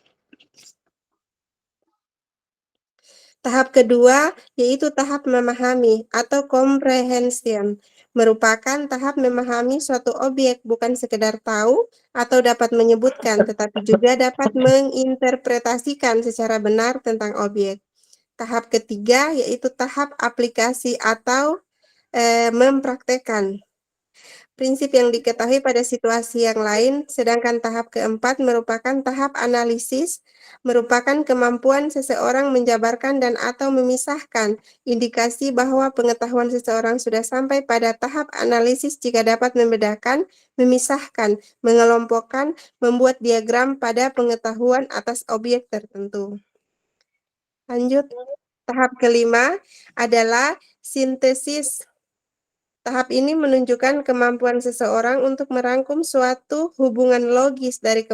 Tahap kedua, yaitu tahap memahami atau comprehension, merupakan tahap memahami suatu objek, bukan sekedar tahu atau dapat menyebutkan, tetapi juga dapat menginterpretasikan secara benar tentang objek. Tahap ketiga, yaitu tahap aplikasi atau mempraktekkan. prinsip yang diketahui pada situasi yang lain, sedangkan tahap keempat merupakan tahap analisis, merupakan kemampuan seseorang menjabarkan dan atau memisahkan indikasi bahwa pengetahuan seseorang sudah sampai pada tahap analisis jika dapat membedakan, memisahkan, mengelompokkan, membuat diagram pada pengetahuan atas objek tertentu. Lanjut, tahap kelima adalah sintesis. Tahap ini menunjukkan kemampuan seseorang untuk merangkum suatu hubungan logis dari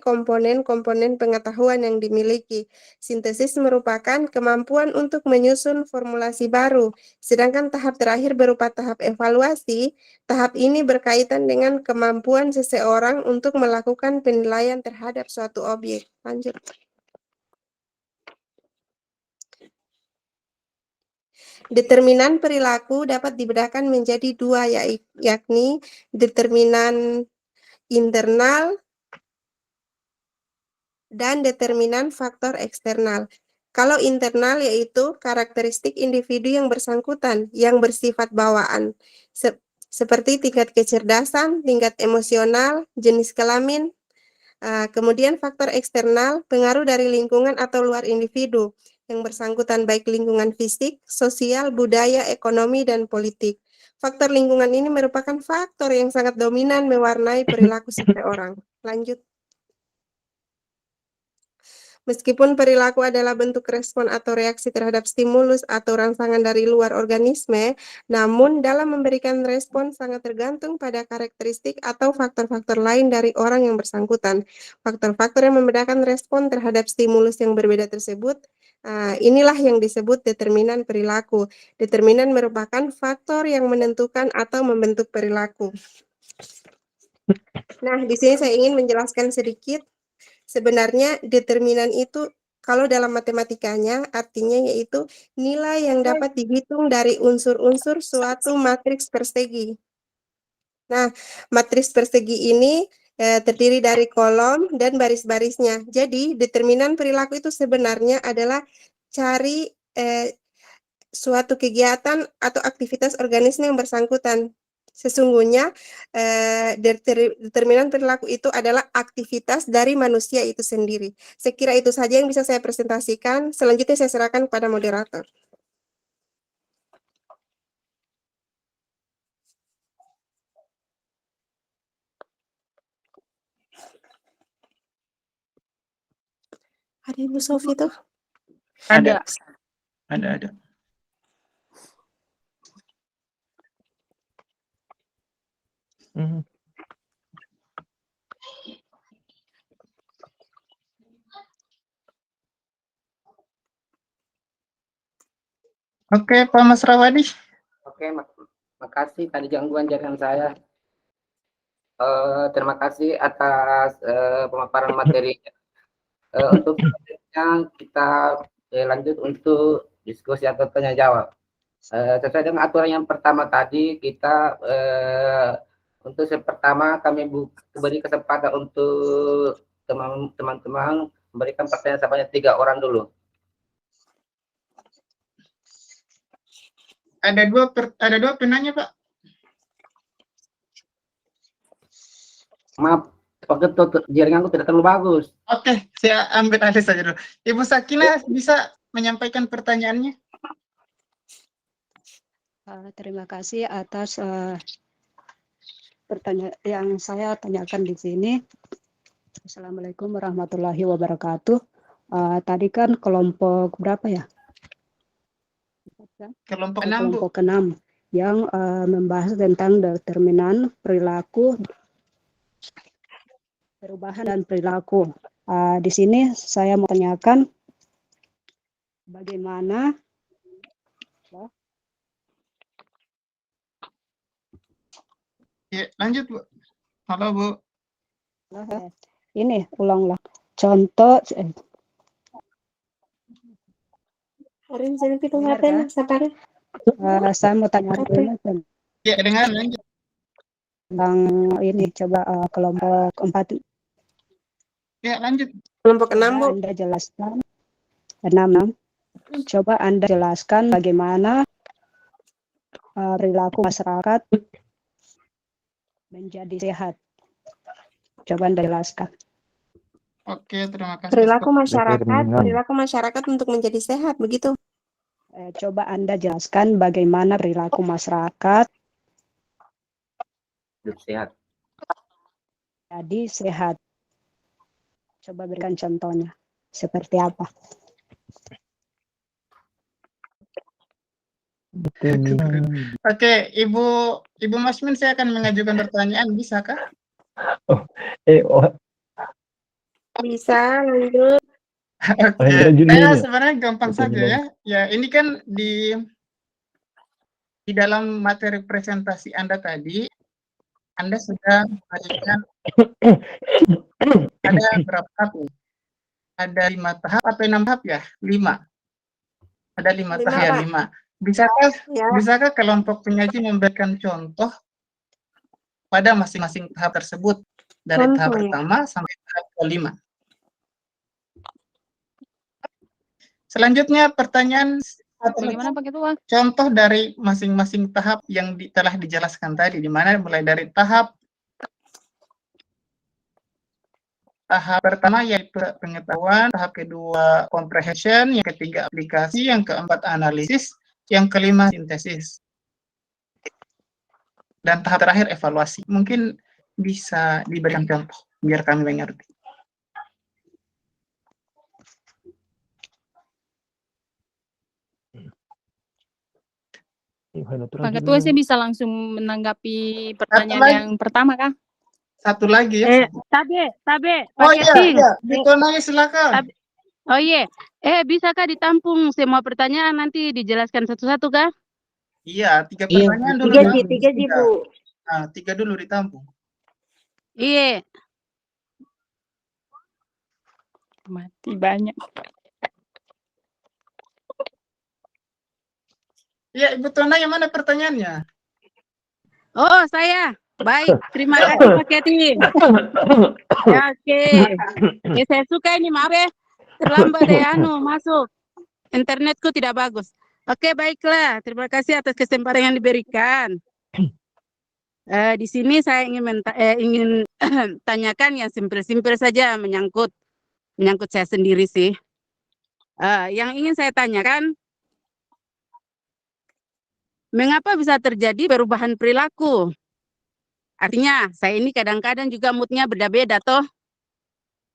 komponen-komponen pengetahuan yang dimiliki. Sintesis merupakan kemampuan untuk menyusun formulasi baru, sedangkan tahap terakhir berupa tahap evaluasi. Tahap ini berkaitan dengan kemampuan seseorang untuk melakukan penilaian terhadap suatu objek. Lanjut. Determinan perilaku dapat dibedakan menjadi dua, yakni determinan internal dan determinan faktor eksternal. Kalau internal yaitu karakteristik individu yang bersangkutan, yang bersifat bawaan, seperti tingkat kecerdasan, tingkat emosional, jenis kelamin. Kemudian faktor eksternal, pengaruh dari lingkungan atau luar individu, yang bersangkutan baik lingkungan fisik, sosial, budaya, ekonomi, dan politik. Faktor lingkungan ini merupakan faktor yang sangat dominan mewarnai perilaku seseorang. Lanjut. Meskipun perilaku adalah bentuk respon atau reaksi terhadap stimulus atau rangsangan dari luar organisme, namun dalam memberikan respon sangat tergantung pada karakteristik atau faktor-faktor lain dari orang yang bersangkutan. Faktor-faktor yang membedakan respon terhadap stimulus yang berbeda tersebut, inilah yang disebut determinan perilaku. Determinan merupakan faktor yang menentukan atau membentuk perilaku. Nah, di sini saya ingin menjelaskan sedikit. Sebenarnya determinan itu kalau dalam matematikanya artinya yaitu nilai yang dapat dihitung dari unsur-unsur suatu matriks persegi. Nah, matriks persegi ini terdiri dari kolom dan baris-barisnya. Jadi, determinan perilaku itu sebenarnya adalah cari suatu kegiatan atau aktivitas organisme yang bersangkutan. Sesungguhnya determinan perilaku itu adalah aktivitas dari manusia itu sendiri. Saya kira itu saja yang bisa saya presentasikan. Selanjutnya saya serahkan kepada moderator. Ada Ibu Sofi tuh? Ada. Ada. Oke, Pak Mas Rawadi. Oke, makasih tadi gangguan jaringan saya. Terima kasih atas pemaparan materi. Untuk selanjutnya kita lanjut untuk diskusi atau tanya jawab. Sesuai dengan aturan yang pertama tadi, kita untuk pertama kami beri kesempatan untuk teman-teman memberikan pertanyaan sebanyak 3 orang dulu. Ada dua penanya, Pak. Maaf, waktu itu jaringanku tidak terlalu bagus. Oke, saya ambil alih saja dulu. Ibu Sakina bisa menyampaikan pertanyaannya? Terima kasih atas pertanyaan yang saya tanyakan di sini. Assalamualaikum warahmatullahi wabarakatuh. Tadi kan kelompok berapa ya? Kelompok 6, Bu. Kelompok 6 yang membahas tentang determinan perilaku, perubahan dan perilaku. Di sini saya mau tanyakan bagaimana Ya, lanjut, Bu. Halo, Bu. ini ulanglah contoh saya mau tanya dulu Ya, dengan lanjut. tentang ini coba kelompok 4. Ya, lanjut. Kelompok 6, Bu. Anda jelaskan 6. Coba Anda jelaskan bagaimana perilaku masyarakat menjadi sehat? Coba Anda jelaskan. Oke, terima kasih. Perilaku masyarakat untuk menjadi sehat, begitu. Coba Anda jelaskan bagaimana perilaku masyarakat Hidup sehat. jadi sehat. Coba berikan contohnya. Seperti apa? Oke, Ibu Masmin, saya akan mengajukan pertanyaan, bisakah? Bisa, lanjut. Oke, saya sebenarnya gampang saja ya. Ya, ini kan di dalam materi presentasi Anda tadi, Anda sudah memberikan ada berapa tahap nih? Ada 5 tahap atau 6 tahap ya? 5. Ada 5 tahap ya, 5. Bisakah kelompok penyaji memberikan contoh pada masing-masing tahap tersebut dari tahap pertama sampai tahap ke-5? Selanjutnya pertanyaan Bagaimana Pak Ketua? contoh dari masing-masing tahap yang telah dijelaskan tadi, di mana mulai dari tahap pertama yaitu pengetahuan, tahap kedua comprehension, yang ketiga aplikasi, yang keempat analisis, yang kelima sintesis, dan tahap terakhir evaluasi. Mungkin bisa diberikan contoh biar kami mengerti. Pak Ketua, saya bisa langsung menanggapi pertanyaan yang pertama, kah? Satu lagi ya. Tabe. Oh iya, Ditonai silakan. Oh iya, bisakah ditampung semua pertanyaan nanti dijelaskan satu-satu kah? Iya, 3 pertanyaan dulu. 3 Bu. Nah, 3 dulu ditampung. Iya. Mati banyak. Ya, Ibu Tona, yang mana pertanyaannya? Oh, saya. Baik, terima kasih Pak Keti. Ya, oke. Saya suka ini, maaf ya. Terlambat ya, masuk. Internetku tidak bagus. Oke, baiklah. Terima kasih atas kesempatan yang diberikan. Di sini saya ingin tanyakan yang simpel-simpel saja menyangkut saya sendiri sih. Yang ingin saya tanyakan, mengapa bisa terjadi perubahan perilaku? Artinya, saya ini kadang-kadang juga moodnya beda-beda toh.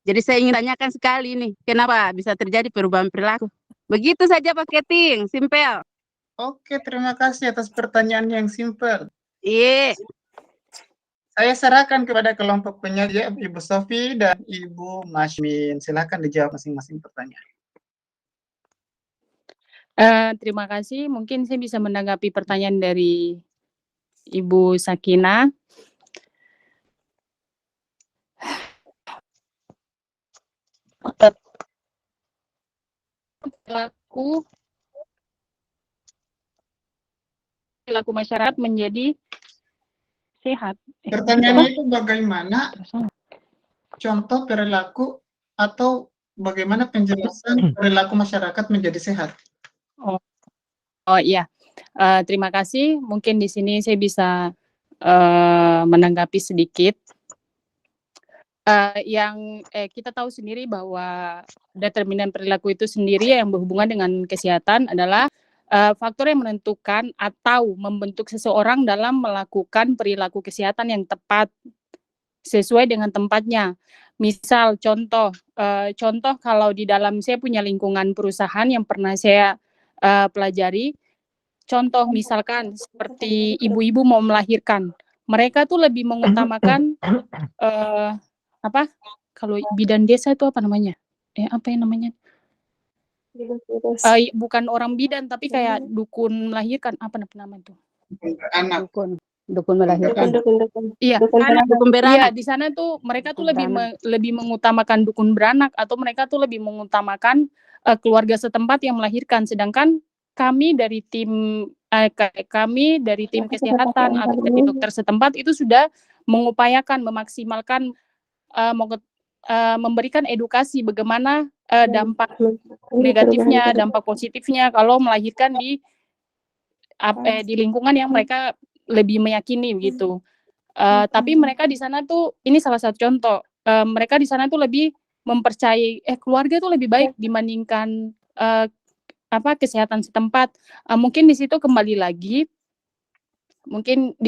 Jadi saya ingin tanyakan sekali nih, kenapa bisa terjadi perubahan perilaku? Begitu saja Pak Keting, simpel. Oke, terima kasih atas pertanyaan yang simpel. Iya. Saya serahkan kepada kelompok penyaji Ibu Sofi dan Ibu Masmin. Silakan dijawab masing-masing pertanyaan. Terima kasih. Mungkin saya bisa menanggapi pertanyaan dari Ibu Sakina. Perilaku masyarakat menjadi sehat. Pertanyaannya itu bagaimana contoh perilaku atau bagaimana penjelasan perilaku masyarakat menjadi sehat? Oh iya, terima kasih. Mungkin di sini saya bisa menanggapi sedikit. Yang kita tahu sendiri bahwa determinan perilaku itu sendiri yang berhubungan dengan kesehatan adalah faktor yang menentukan atau membentuk seseorang dalam melakukan perilaku kesehatan yang tepat sesuai dengan tempatnya. Misal contoh kalau di dalam saya punya lingkungan perusahaan yang pernah saya pelajari, contoh misalkan seperti ibu-ibu mau melahirkan, mereka tuh lebih mengutamakan kalau bidan desa itu apa namanya? Apa yang namanya? Bukan orang bidan tapi kayak dukun melahirkan, apa namanya itu? Anak. Dukun melahirkan. Iya, Dukun beranak. Iya, di sana tuh mereka tuh lebih mengutamakan dukun beranak atau mereka tuh lebih mengutamakan keluarga setempat yang melahirkan, sedangkan kami dari tim kesehatan atau dari dokter setempat itu sudah mengupayakan memaksimalkan memberikan edukasi bagaimana dampak negatifnya, dampak positifnya kalau melahirkan di lingkungan yang mereka lebih meyakini gitu. Tapi mereka di sana tuh, ini salah satu contoh, mereka di sana tuh lebih mempercayai keluarga tuh lebih baik dibandingkan kesehatan setempat. Mungkin di situ kembali lagi, mungkin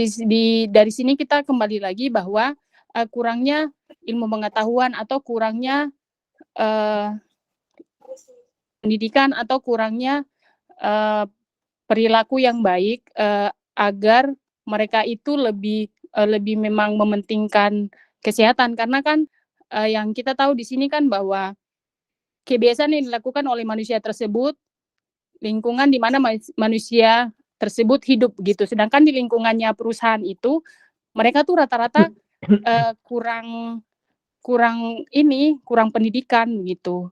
dari sini kita kembali lagi bahwa kurangnya ilmu pengetahuan atau kurangnya pendidikan atau kurangnya perilaku yang baik agar mereka itu lebih memang mementingkan kesehatan, karena kan yang kita tahu di sini kan bahwa kebiasaan yang dilakukan oleh manusia tersebut, lingkungan di mana manusia tersebut hidup gitu, sedangkan di lingkungannya perusahaan itu mereka tuh rata-rata kurang pendidikan gitu.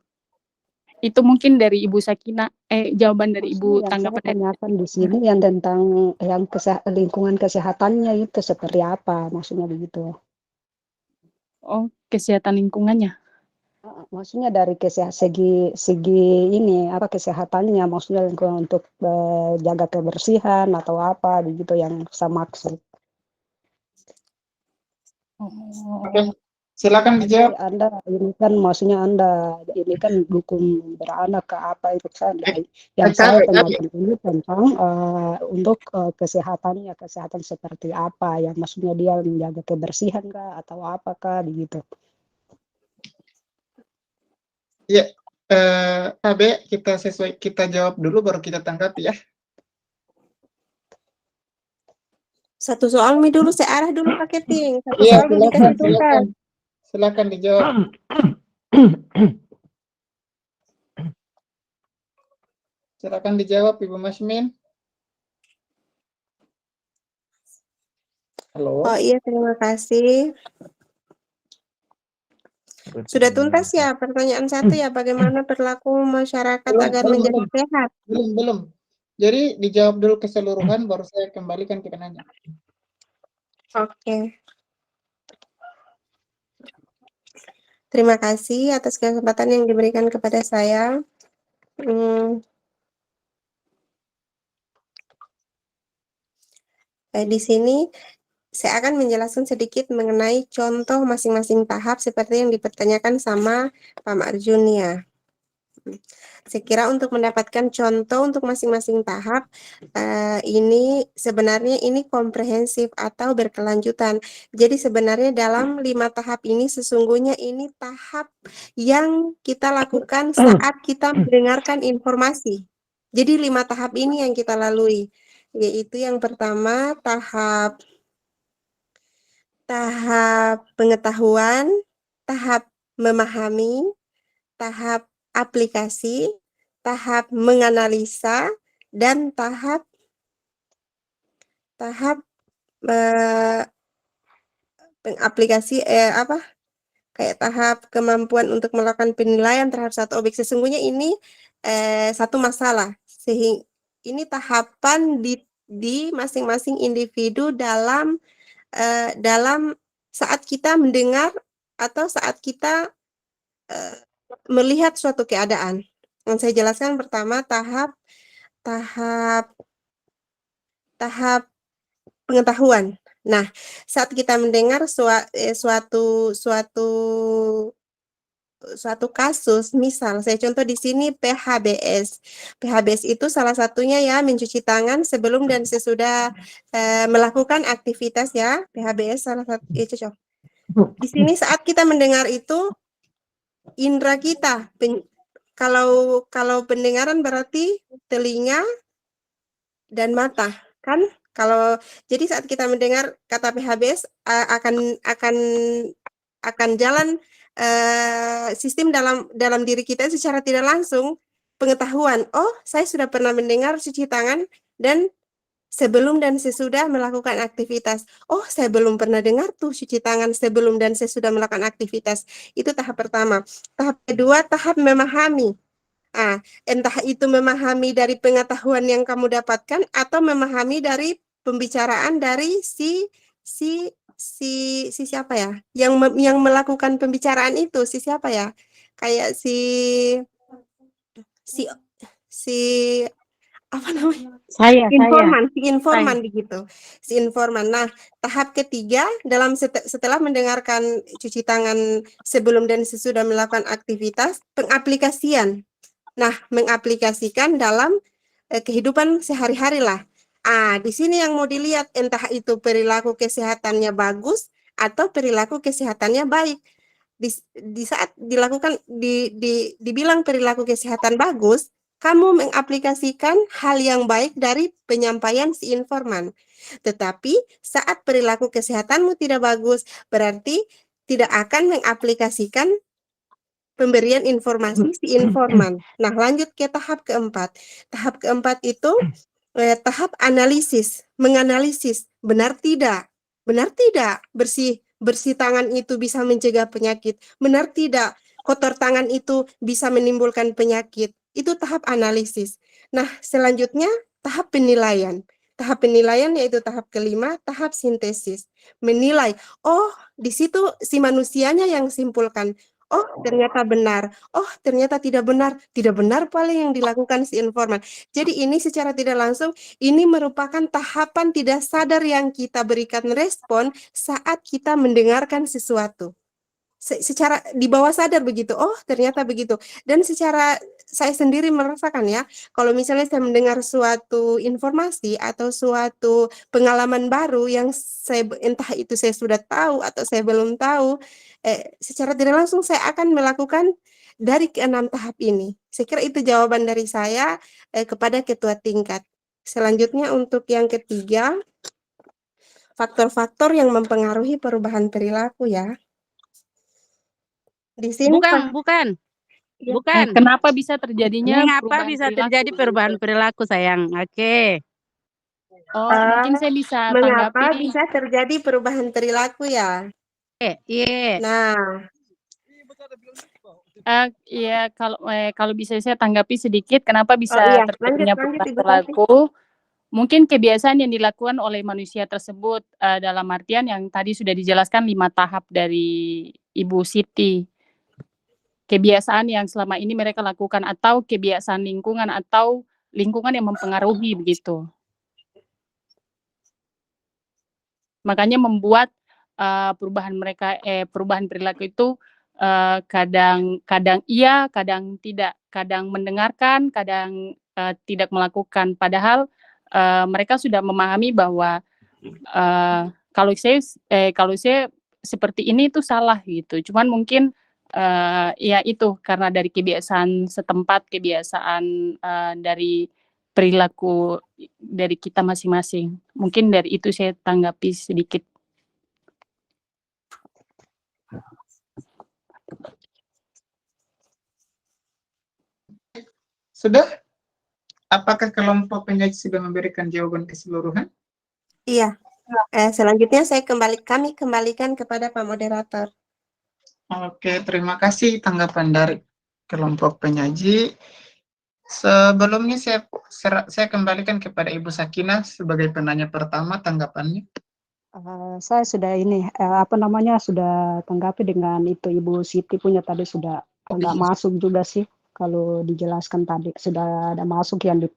Itu mungkin dari Ibu Sakina, jawaban dari Ibu, Maksudnya yang saya tanggapan dari tanyakan di sini yang tentang yang lingkungan kesehatannya itu seperti apa, maksudnya begitu. Kesehatan lingkungannya. Maksudnya dari segi ini apa kesehatannya, maksudnya lingkungan untuk jaga kebersihan atau apa begitu yang saya maksud. Oke, silakan dijawab. Anda ini kan maksudnya Anda ini kan dukung beranak ke apa itu kan yang saya tanyakan ini tentang untuk kesehatan seperti apa yang maksudnya dia menjaga kebersihan kah atau apakah begitu. Ya, AB kita jawab dulu baru kita tanggapi ya. Satu soal dulu, saya arah dulu Pak Keting. Satu Iya, soal dulu dikasih tuntas. silakan dijawab. Silakan dijawab Ibu Masmin. Halo. Oh iya, terima kasih. Sudah tuntas ya pertanyaan satu ya, bagaimana perilaku masyarakat agar menjadi sehat? Belum. Jadi dijawab dulu keseluruhan baru saya kembalikan ke penanya. Oke. Terima kasih atas kesempatan yang diberikan kepada saya. Di sini saya akan menjelaskan sedikit mengenai contoh masing-masing tahap seperti yang dipertanyakan sama Pak Marjun ya. Saya kira untuk mendapatkan contoh untuk masing-masing tahap, ini sebenarnya ini komprehensif atau berkelanjutan. Jadi sebenarnya dalam 5 tahap ini sesungguhnya ini tahap yang kita lakukan saat kita mendengarkan informasi. Jadi 5 tahap ini yang kita lalui, yaitu yang pertama tahap pengetahuan, tahap memahami, tahap aplikasi, tahap menganalisa, dan tahap pengaplikasi kayak tahap kemampuan untuk melakukan penilaian terhadap satu objek. Sesungguhnya ini satu masalah, sehingga ini tahapan di masing-masing individu dalam saat kita mendengar atau saat kita melihat suatu keadaan. Yang saya jelaskan pertama tahap pengetahuan. Nah, saat kita mendengar suatu kasus, misal saya contoh di sini PHBS. PHBS itu salah satunya ya mencuci tangan sebelum dan sesudah melakukan aktivitas ya. PHBS salah satu itu cocok. Di sini saat kita mendengar itu indera kita, kalau pendengaran berarti telinga dan mata, kan? Jadi saat kita mendengar kata PHBS akan jalan sistem dalam diri kita secara tidak langsung pengetahuan. Oh, saya sudah pernah mendengar cuci tangan dan sebelum dan sesudah melakukan aktivitas. Oh, saya belum pernah dengar tuh cuci tangan sebelum dan sesudah melakukan aktivitas. Itu tahap pertama. Tahap kedua, tahap memahami. Entah itu memahami dari pengetahuan yang kamu dapatkan atau memahami dari pembicaraan dari si siapa ya? Yang melakukan pembicaraan itu si siapa ya? Kayak si apa namanya? Saya. Si informan begitu. Si informan. Nah, tahap ketiga setelah mendengarkan cuci tangan sebelum dan sesudah melakukan aktivitas, pengaplikasian. Nah, mengaplikasikan dalam kehidupan sehari-hari lah. Di sini yang mau dilihat entah itu perilaku kesehatannya bagus atau perilaku kesehatannya baik. Di saat dibilang perilaku kesehatan bagus, kamu mengaplikasikan hal yang baik dari penyampaian si informan. Tetapi saat perilaku kesehatanmu tidak bagus, berarti tidak akan mengaplikasikan pemberian informasi si informan. Nah, lanjut ke tahap keempat. Tahap keempat itu tahap analisis, menganalisis benar tidak bersih tangan itu bisa mencegah penyakit, benar tidak kotor tangan itu bisa menimbulkan penyakit. Itu tahap analisis. Nah, selanjutnya tahap penilaian. Tahap penilaian yaitu tahap kelima, tahap sintesis. Menilai, di situ si manusianya yang simpulkan. Ternyata benar. Ternyata tidak benar. Tidak benar paling yang dilakukan si informan. Jadi ini secara tidak langsung, ini merupakan tahapan tidak sadar yang kita berikan respon saat kita mendengarkan sesuatu. Secara di bawah sadar begitu, ternyata begitu. Dan secara saya sendiri merasakan ya, kalau misalnya saya mendengar suatu informasi atau suatu pengalaman baru yang entah itu saya sudah tahu atau saya belum tahu, secara tidak langsung saya akan melakukan dari ke-6 tahap ini. Saya kira itu jawaban dari saya kepada ketua tingkat. Selanjutnya untuk yang ketiga, faktor-faktor yang mempengaruhi perubahan perilaku ya. Di sini Bukan. Kenapa bisa terjadinya Mengapa bisa terjadi perubahan perilaku, sayang? Oke. Mungkin saya bisa mengapa tanggapi. bisa terjadi perubahan perilaku ya? Iya. Nah, kalau bisa saya tanggapi sedikit, kenapa bisa terjadinya perubahan Ibu perilaku? Mungkin kebiasaan yang dilakukan oleh manusia tersebut, dalam artian yang tadi sudah dijelaskan 5 tahap dari Ibu Siti. Kebiasaan yang selama ini mereka lakukan atau kebiasaan lingkungan atau lingkungan yang mempengaruhi begitu. Makanya membuat perubahan perilaku itu kadang iya, kadang tidak, kadang mendengarkan, kadang tidak melakukan. Padahal mereka sudah memahami bahwa kalau saya seperti ini itu salah gitu. Cuman mungkin ya itu karena dari kebiasaan setempat, kebiasaan dari perilaku dari kita masing-masing. Mungkin dari itu saya tanggapi sedikit. Sudah? Apakah kelompok penyaji sudah memberikan jawaban keseluruhan? iya. Selanjutnya kami kembalikan kepada Pak Moderator. Oke, terima kasih tanggapan dari kelompok penyaji. Sebelumnya saya kembalikan kepada Ibu Sakinah sebagai penanya pertama, tanggapannya. Saya sudah sudah tanggapi dengan itu Ibu Siti punya tadi sudah agak masuk juga sih kalau dijelaskan tadi sudah ada masuk yang di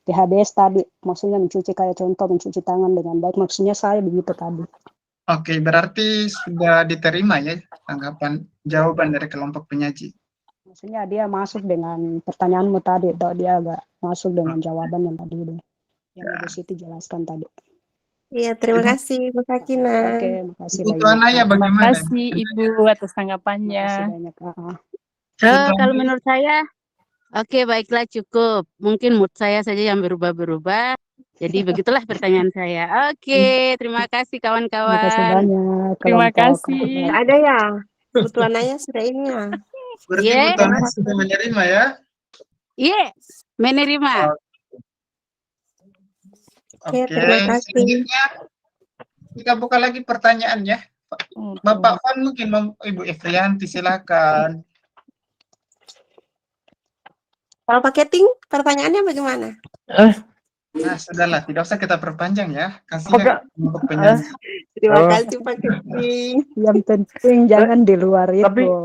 PHBS tadi, maksudnya kayak contoh mencuci tangan dengan baik, maksudnya saya begitu tadi. Oke, berarti sudah diterima ya jawaban dari kelompok penyaji. Maksudnya dia masuk dengan pertanyaanmu tadi, atau dia agak masuk dengan jawaban yang tadi yang Ibu Siti jelaskan tadi. Iya, terima kasih Ibu Sakinah. Oke, makasih Ibu Tuanaya Terima bagaimana? kasih Ibu atas tanggapannya. Makasih banyak. Kalau menurut saya, oke, baiklah, cukup. Mungkin mood saya saja yang berubah-berubah. Jadi begitulah pertanyaan saya. Oke, terima kasih Terima kasih kawan-kawan. banyak. Terima kelompok. kasih. Ada ya? Ibu Tuanaya sudah ini ya? Berarti Iya. Ibu Tuanaya sudah menerima ya? Iya, menerima. Oke, terima kasih. Selanjutnya kita buka lagi pertanyaannya. Bapak Fan mungkin Ibu Efrianti silakan. Kalau Pak Keting, pertanyaannya bagaimana? Nah, sudahlah, tidak usah kita perpanjang ya. Apakah- Kasihan untuk penyanyi. Terima Oh. kasih Pak Keting. Yang penting jangan di luar Tapi- itu.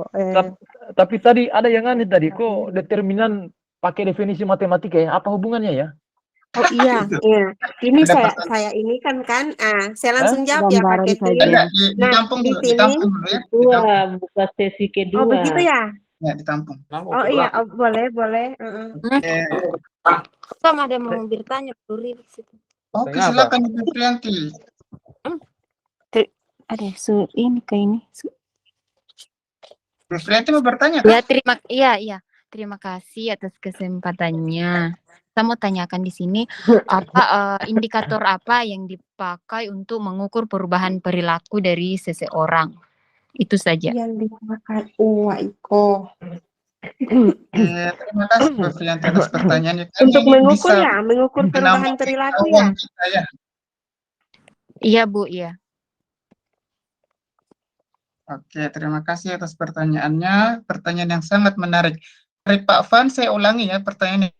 Tapi tadi ada yang aneh tadi, kok determinan pakai definisi matematika ya. Apa hubungannya ya? Oh iya, Itu. iya. Ini Ada saya ini kan, saya langsung jawab ya Pak Gambaran Kevin. saja. Enggak, Nah, ditampung di dulu, sini, ditampung dulu ya. Kedua, Ditampung. buka sesi oh kedua. begitu ya? Ya, ditampung. Oh iya, oh, boleh. Eh, Kan ada mau bertanya, Duri di situ. Oke, Tanya apa? silakan Ibu Priyanti. Ada ini ke ini. Ibu Priyanti mau bertanya Ya, kan? iya. Terima kasih atas kesempatannya. Saya mau tanyakan di sini indikator apa yang dipakai untuk mengukur perubahan perilaku dari seseorang. Itu saja. Yang dimakan Iko. Terima kasih Bu Priyanti atas pertanyaannya. Kayaknya Untuk ini mengukur bisa ya, mengukur perubahan menambah perilaku ya. pengetahuan kita ya. Iya, Bu, iya. Oke, terima kasih atas pertanyaannya. Pertanyaan yang sangat menarik. Dari Pak Van, saya ulangi ya pertanyaannya.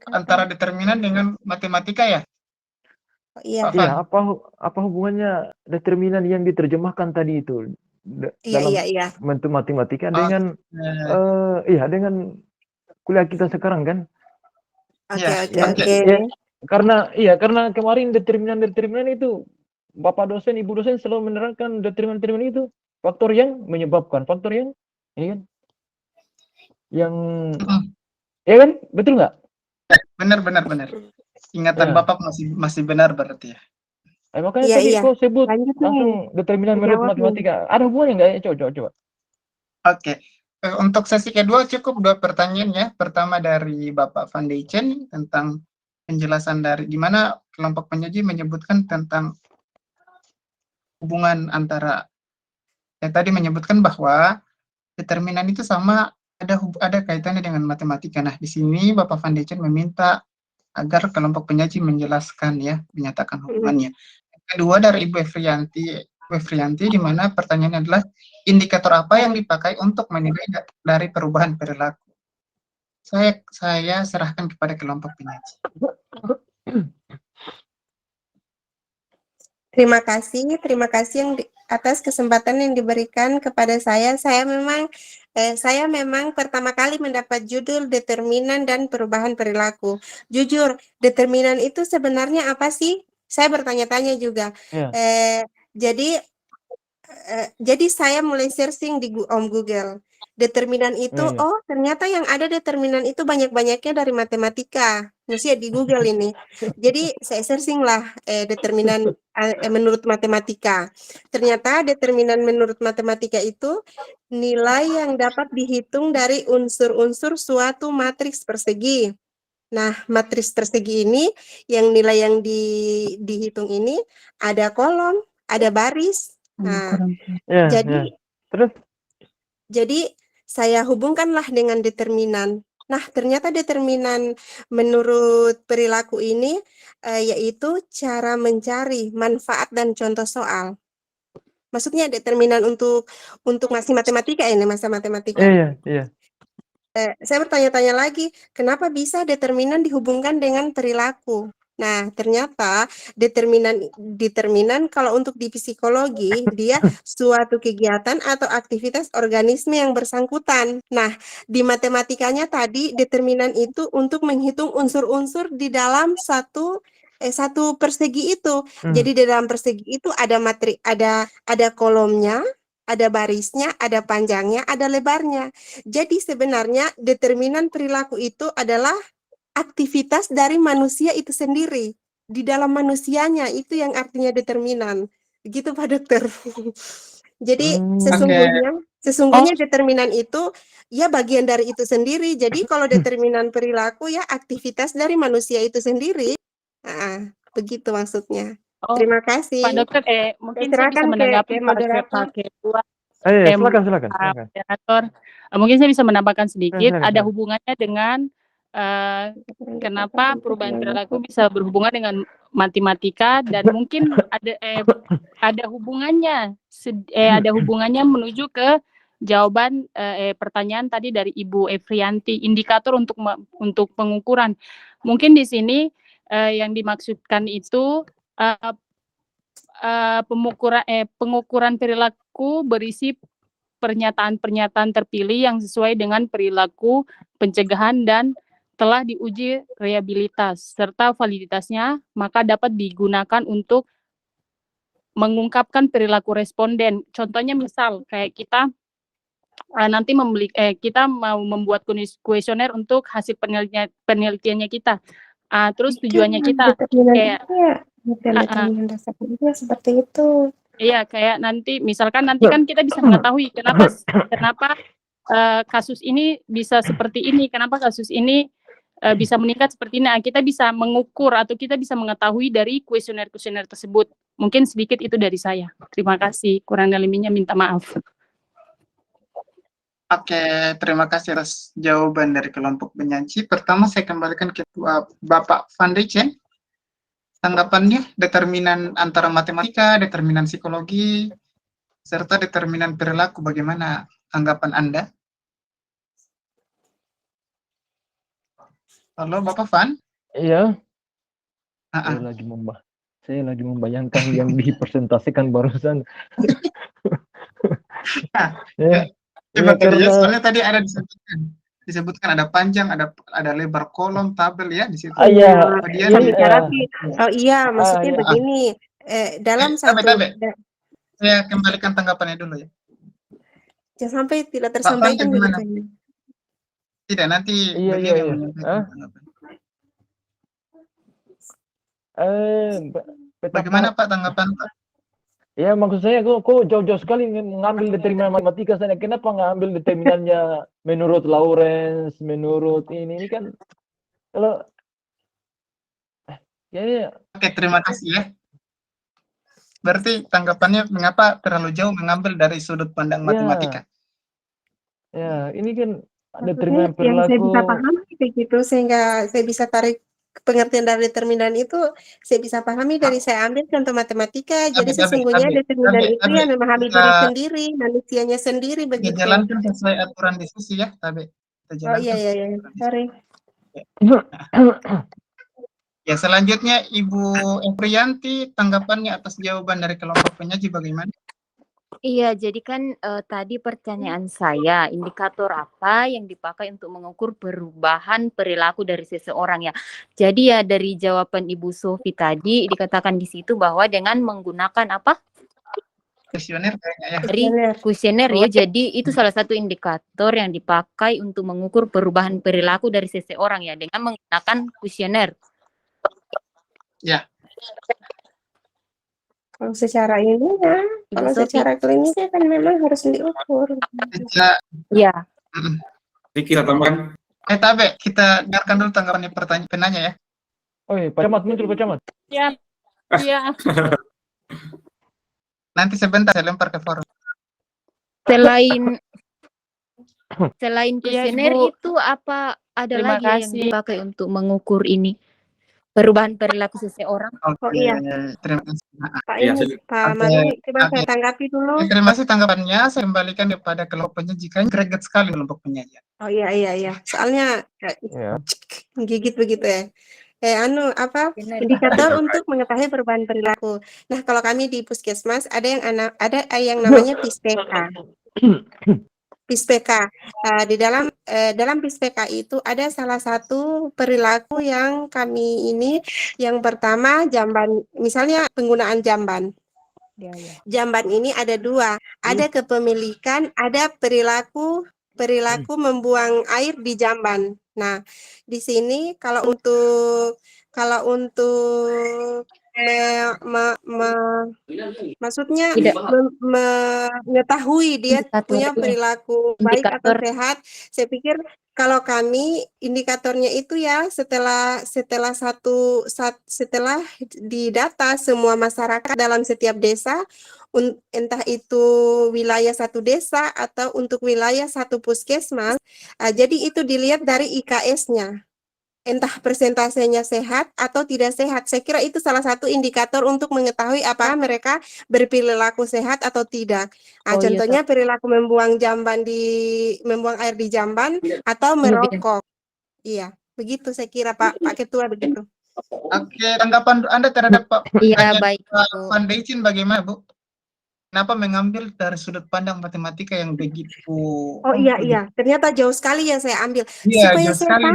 Antara determinan dengan matematika ya? Oh, iya. Pak Van. Iya, apa hubungannya determinan yang diterjemahkan tadi itu dalam Iya. bentuk matematika Oke. dengan dengan kuliah kita sekarang kan? Iya, Oke. Ya, karena kemarin determinan itu Bapak dosen, Ibu dosen selalu menerangkan determinan itu faktor yang menyebabkan, faktor yang ini kan yang ya kan, betul nggak? Benar. Ingatan Ya. Bapak masih benar berarti ya. Makanya tadi kok sebut Lanjut nih. langsung determinan menurut Jawab nih. matematika. Ada hubungannya nggak ya? Coba. Oke. Untuk sesi kedua cukup 2 pertanyaan ya. Pertama dari Bapak Van Deichen tentang penjelasan dari gimana kelompok penyaji menyebutkan tentang hubungan antara yang tadi menyebutkan bahwa determinan itu sama ada kaitannya dengan matematika. Nah, di sini Bapak Van Deichen meminta agar kelompok penyaji menjelaskan ya, menyatakan hubungannya. Yang kedua dari Ibu Efrianti di mana pertanyaannya adalah indikator apa yang dipakai untuk menilai dari perubahan perilaku. Saya serahkan kepada kelompok penyaji. Terima kasih atas kesempatan yang diberikan kepada saya. Saya memang pertama kali mendapat judul determinan dan perubahan perilaku. Jujur, determinan itu sebenarnya apa sih? Saya bertanya-tanya juga. Ya. Jadi saya mulai searching di Google. Determinan itu, oh ternyata yang ada determinan itu banyak-banyaknya dari matematika. Maksudnya di Google ini. Jadi saya searching lah determinan menurut matematika. Ternyata determinan menurut matematika itu nilai yang dapat dihitung dari unsur-unsur suatu matriks persegi. Nah, matriks persegi ini, yang nilai yang dihitung ini ada kolom, ada baris. Nah, jadi saya hubungkanlah dengan determinan. Nah, ternyata determinan menurut perilaku ini yaitu cara mencari manfaat dan contoh soal. Maksudnya determinan untuk masih matematika ini, masa matematika. Iya. Saya bertanya-tanya lagi, kenapa bisa determinan dihubungkan dengan perilaku? Nah, ternyata determinan kalau untuk di psikologi, dia suatu kegiatan atau aktivitas organisme yang bersangkutan. Nah, di matematikanya tadi, determinan itu untuk menghitung unsur-unsur di dalam satu persegi itu. Jadi di dalam persegi itu ada kolomnya, ada barisnya, ada panjangnya, ada lebarnya. Jadi sebenarnya determinan perilaku itu adalah aktivitas dari manusia itu sendiri. Di dalam manusianya itu yang artinya determinan. Begitu Pak Dokter. Jadi sesungguhnya determinan itu ya bagian dari itu sendiri. Jadi kalau determinan perilaku ya aktivitas dari manusia itu sendiri. Nah, begitu maksudnya. Terima kasih. Pak Dokter, mungkin saya bisa menanggapi moderator. Silakan. Mungkin saya bisa menambahkan sedikit. Ada hubungannya dengan kenapa perubahan perilaku bisa berhubungan dengan matematika dan mungkin ada hubungannya menuju ke jawaban pertanyaan tadi dari Ibu Efrianti, indikator untuk pengukuran. Mungkin di sini yang dimaksudkan itu pengukuran perilaku berisi pernyataan-pernyataan terpilih yang sesuai dengan perilaku pencegahan dan telah diuji reliabilitas serta validitasnya, maka dapat digunakan untuk mengungkapkan perilaku responden. Contohnya misal kayak kita nanti kita mau membuat kuesioner untuk hasil penelitiannya kita. Terus tujuannya kita kayak determinan dasar penelitian seperti itu. Iya, kayak nanti misalkan nanti kan kita bisa mengetahui kenapa kasus ini bisa seperti ini, kenapa kasus ini bisa meningkat seperti ini. Nah, kita bisa mengukur atau kita bisa mengetahui dari kuesioner-kuesioner tersebut. Mungkin sedikit itu dari saya. Terima kasih. Kurang dan lebihnya minta maaf. Oke, terima kasih atas jawaban dari kelompok penyaji. Pertama saya kembalikan ke Bapak Van Rijen. Tanggapannya determinan antara matematika, determinan psikologi, serta determinan perilaku. Bagaimana tanggapan Anda? Halo, Bapak Van? Iya. Saya lagi membayangkan yang dipresentasikan barusan. Coba soalnya tadi ada disebutkan ada panjang, ada lebar kolom, tabel ya di situ. Maksudnya begini. Dalam satu. Saya kembalikan tanggapannya dulu ya. Jangan sampai tidak tersampaikan begitu. Tidak, nanti beliau yang menyampaikan tanggapan. Bagaimana Pak tanggapan Pak? Ya maksud saya kok jauh-jauh sekali mengambil determinan matematika saya. Kenapa nggak ambil determinannya menurut Lawrence, menurut ini kan kalau ya. Oke, terima kasih ya. Berarti tanggapannya mengapa terlalu jauh mengambil dari sudut pandang matematika? Ya, ini kan determinan perilaku. Yang saya bisa pahami begitu sehingga saya bisa tarik pengertian dari determinan itu saya bisa pahami dari saya ambil contoh matematika. Jadi sesungguhnya determinan itu ya memahami diri sendiri, manusianya sendiri begitu. Kita jalankan sesuai aturan diskusi ya, Tabe. Oh iya, sorry. Ya, selanjutnya Ibu Eprianti, tanggapannya atas jawaban dari kelompok penyaji bagaimana? Iya, jadi kan tadi pertanyaan saya, indikator apa yang dipakai untuk mengukur perubahan perilaku dari seseorang ya. Jadi ya dari jawaban Ibu Sofi tadi dikatakan di situ bahwa dengan menggunakan apa? Kuesioner kayaknya ya. Dari kuesioner ya. Jadi itu salah satu indikator yang dipakai untuk mengukur perubahan perilaku dari seseorang ya dengan menggunakan kuesioner. Ya. Kalau secara ini ya, kalau secara klinisnya kan memang harus diukur. Iya. Kita tambahkan. Tabe, kita dengarkan dulu tanggapan penanya ya. Oh iya, Pak Camat muncul Pak Camat. Iya. Iya. Nanti sebentar saya lempar ke forum. Selain kuesioner itu apa ada lagi yang dipakai untuk mengukur ini? Perubahan perilaku seseorang. Iya. Terima kasih. Pak Manu, coba saya tanggapi dulu. Terima kasih tanggapannya. Saya kembalikan kepada kelompok penyaji. Kayaknya greget sekali kelompok penyaji. Oh iya. Soalnya gigit begitu ya. Indikator untuk mengetahui perubahan perilaku. Nah, kalau kami di Puskesmas ada yang namanya PISPK. PISPK. Di dalam PISPK itu ada salah satu perilaku yang kami ini, yang pertama jamban, misalnya penggunaan jamban. Jamban ini ada dua, ada kepemilikan, ada perilaku membuang air di jamban. Nah, di sini kalau untuk maksudnya mengetahui dia punya perilaku baik atau sehat, saya pikir kalau kami indikatornya itu ya setelah didata semua masyarakat dalam setiap desa, entah itu wilayah satu desa atau untuk wilayah satu puskesmas, jadi itu dilihat dari IKS-nya. Entah persentasenya sehat atau tidak sehat. Saya kira itu salah satu indikator untuk mengetahui apakah mereka berperilaku sehat atau tidak. Contohnya perilaku membuang air di jamban atau merokok. Iya, begitu saya kira Pak Ketua begitu. Oke, tanggapan Anda terhadap Pak Iya, baik. Van Rijen bagaimana, Bu? kenapa mengambil dari sudut pandang matematika yang begitu Oh iya, ternyata jauh sekali yang saya ambil. Iya, Supaya jauh saya sekali,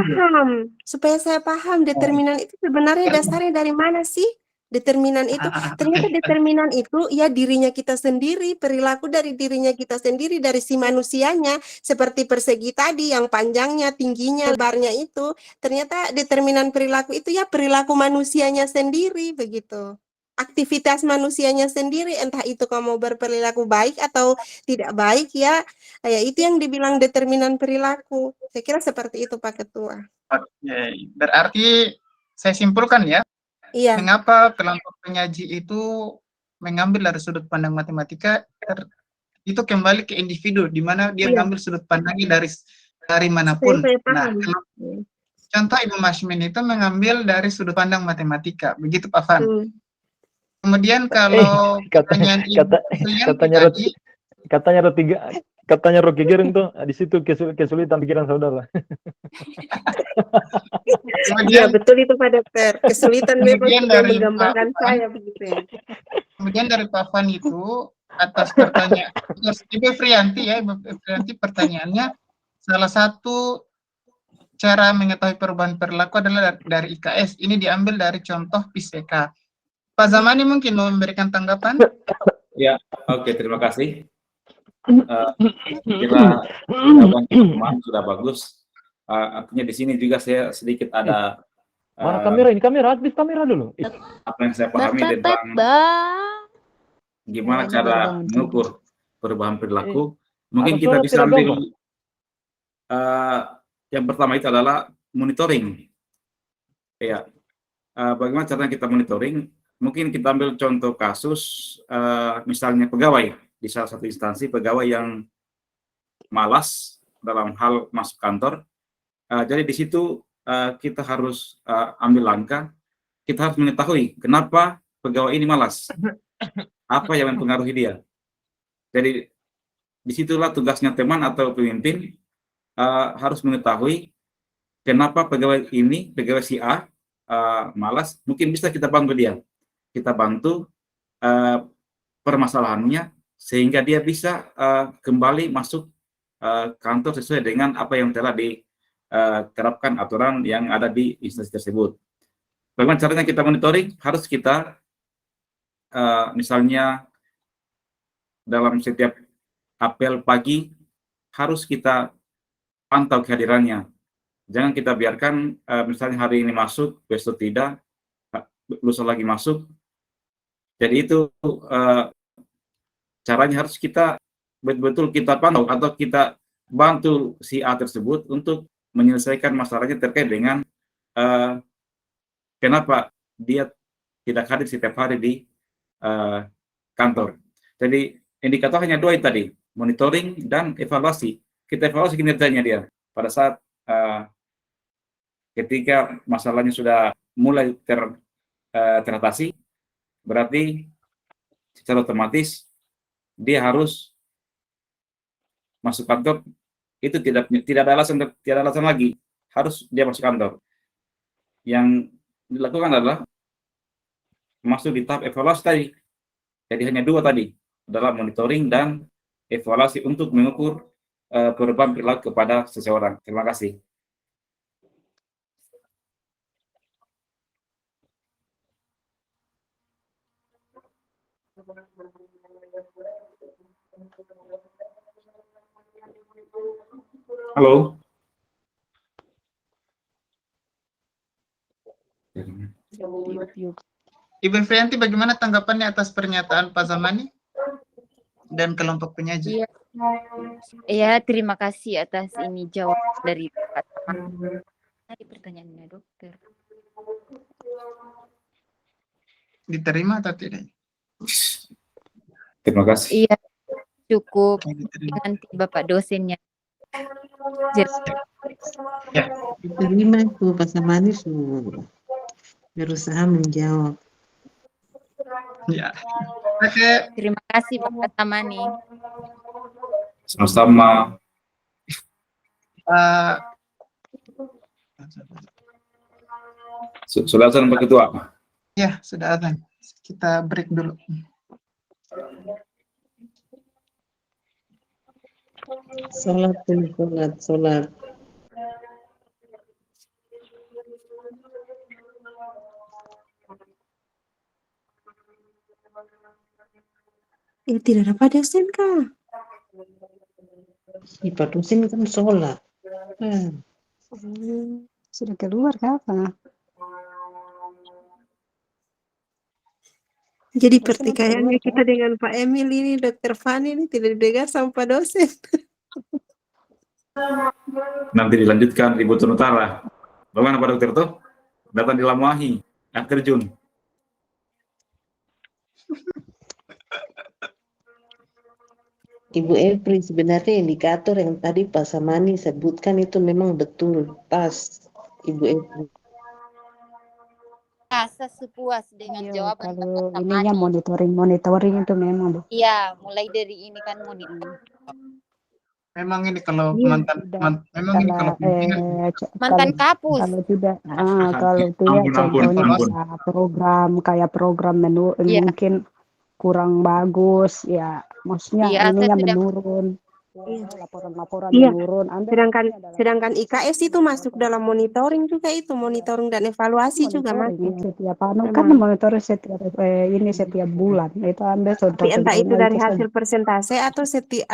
Bu. paham determinan itu sebenarnya dasarnya dari mana sih? Determinan itu, ternyata determinan itu ya dirinya kita sendiri, perilaku dari dirinya kita sendiri, dari si manusianya, seperti persegi tadi yang panjangnya, tingginya, lebarnya itu, ternyata determinan perilaku itu ya perilaku manusianya sendiri, begitu. Aktivitas manusianya sendiri, entah itu kamu berperilaku baik atau tidak baik ya, ya itu yang dibilang determinan perilaku. Saya kira seperti itu Pak Ketua. Oke, berarti saya simpulkan ya, Iya. mengapa kelompok penyaji itu mengambil dari sudut pandang matematika, itu kembali ke individu, di mana dia Iya. mengambil sudut pandangnya dari manapun. Saya Nah, paham. contoh Ibu Masmin itu mengambil dari sudut pandang matematika, begitu Pak Fan. Kemudian kalau pertanyaan katanya Rocky Gerung tuh di situ kesulitan pikiran saudara. Iya betul itu Pak Dokter. Kesulitan memang sudah menggambarkan saya begitu ya. Kemudian dari Pak Fan itu atas pertanyaan Ibu Frianti ya, Ibu Frianti pertanyaannya salah satu cara mengetahui perubahan perilaku adalah dari IKS. Ini diambil dari contoh PISPK. Pak Zamani mungkin mau memberikan tanggapan? Ya, oke, terima kasih. Kira sudah bagus. Artinya di sini juga saya sedikit ada mana kamera ini, kamera aktif kamera dulu. Apa yang saya pahami tentang gimana cara mengukur perubahan perilaku. Mungkin kita bisa ambil yang pertama itu adalah monitoring. Ya, bagaimana caranya kita monitoring? Mungkin kita ambil contoh kasus, misalnya pegawai di salah satu instansi, pegawai yang malas dalam hal masuk kantor. Jadi di situ kita harus ambil langkah, kita harus mengetahui kenapa pegawai ini malas, apa yang mempengaruhi dia. Jadi disitulah tugasnya teman atau pemimpin harus mengetahui kenapa pegawai ini, pegawai si A malas, mungkin bisa kita bantu dia. Kita bantu permasalahannya sehingga dia bisa kembali masuk kantor sesuai dengan apa yang telah diterapkan aturan yang ada di instansi tersebut. Bagaimana caranya kita monitoring? Harus kita misalnya dalam setiap apel pagi harus kita pantau kehadirannya. Jangan kita biarkan misalnya hari ini masuk, besok tidak, lusa lagi masuk. Jadi itu caranya harus kita betul-betul kita pantau atau kita bantu si A tersebut untuk menyelesaikan masalahnya terkait dengan kenapa dia tidak hadir setiap hari di kantor. Jadi indikator hanya dua tadi, monitoring dan evaluasi. Kita evaluasi kinerjanya dia pada saat ketika masalahnya sudah mulai teratasi, berarti secara otomatis dia harus masuk kantor. Itu tidak ada alasan lagi, harus dia masuk kantor. Yang dilakukan adalah masuk di tahap evaluasi tadi. Jadi hanya dua tadi, adalah monitoring dan evaluasi untuk mengukur perubahan perilaku kepada seseorang. Terima kasih. Halo. Ibu Frianti, bagaimana tanggapannya atas pernyataan Pak Zamani dan kelompok penyaji? Ya, terima kasih atas ini jawab dari Pak Zamani. Tadi pertanyaannya dokter. Diterima atau tidak? Terima kasih. Iya, cukup nanti Bapak dosennya. Diterima itu Pak Zamani berusaha menjawab. Ya. Oke. Terima kasih Pak Zamani. Sama-sama. Sudah azan Pak Ketua? Ya, sudah azan. Kita break dulu. Sholat. Tidak ada pada dosen kah? Si Pak dosen kan sholat. Sudah keluar apa? Jadi Dosen pertikaiannya keluar kita kah? dengan Pak Emil ini, Dokter Fani ini tidak didengar sama Pak dosen. Nanti dilanjutkan di Butun Utara. Bagaimana Pak Dokter tuh? Datang di Lamuahi, terjun. Ibu Epri, sebenarnya indikator yang tadi Pak Samani sebutkan itu memang betul pas, Ibu Epri. Rasa sepuas dengan Iya, jawaban kalau Pak ininya Samani. monitoring itu memang Bu. Iya, mulai dari ini kan monitor. Memang ini kalau Iya, memang ini kalau pimpinan Mantan kapus. kalau tidak contohnya ampun. program kayak program Iya. mungkin kurang bagus ya, maksudnya Iya, saya ininya sudah menurun. Iya. Laporan-laporan Iya. menurun. Sedangkan IKS itu masuk dalam monitoring juga, itu monitoring dan evaluasi juga monitoring masuk. setiap kan Memang. monitoring setiap bulan. Itu ambil Tapi entah itu contoh-contohnya dari itu saja. hasil persentase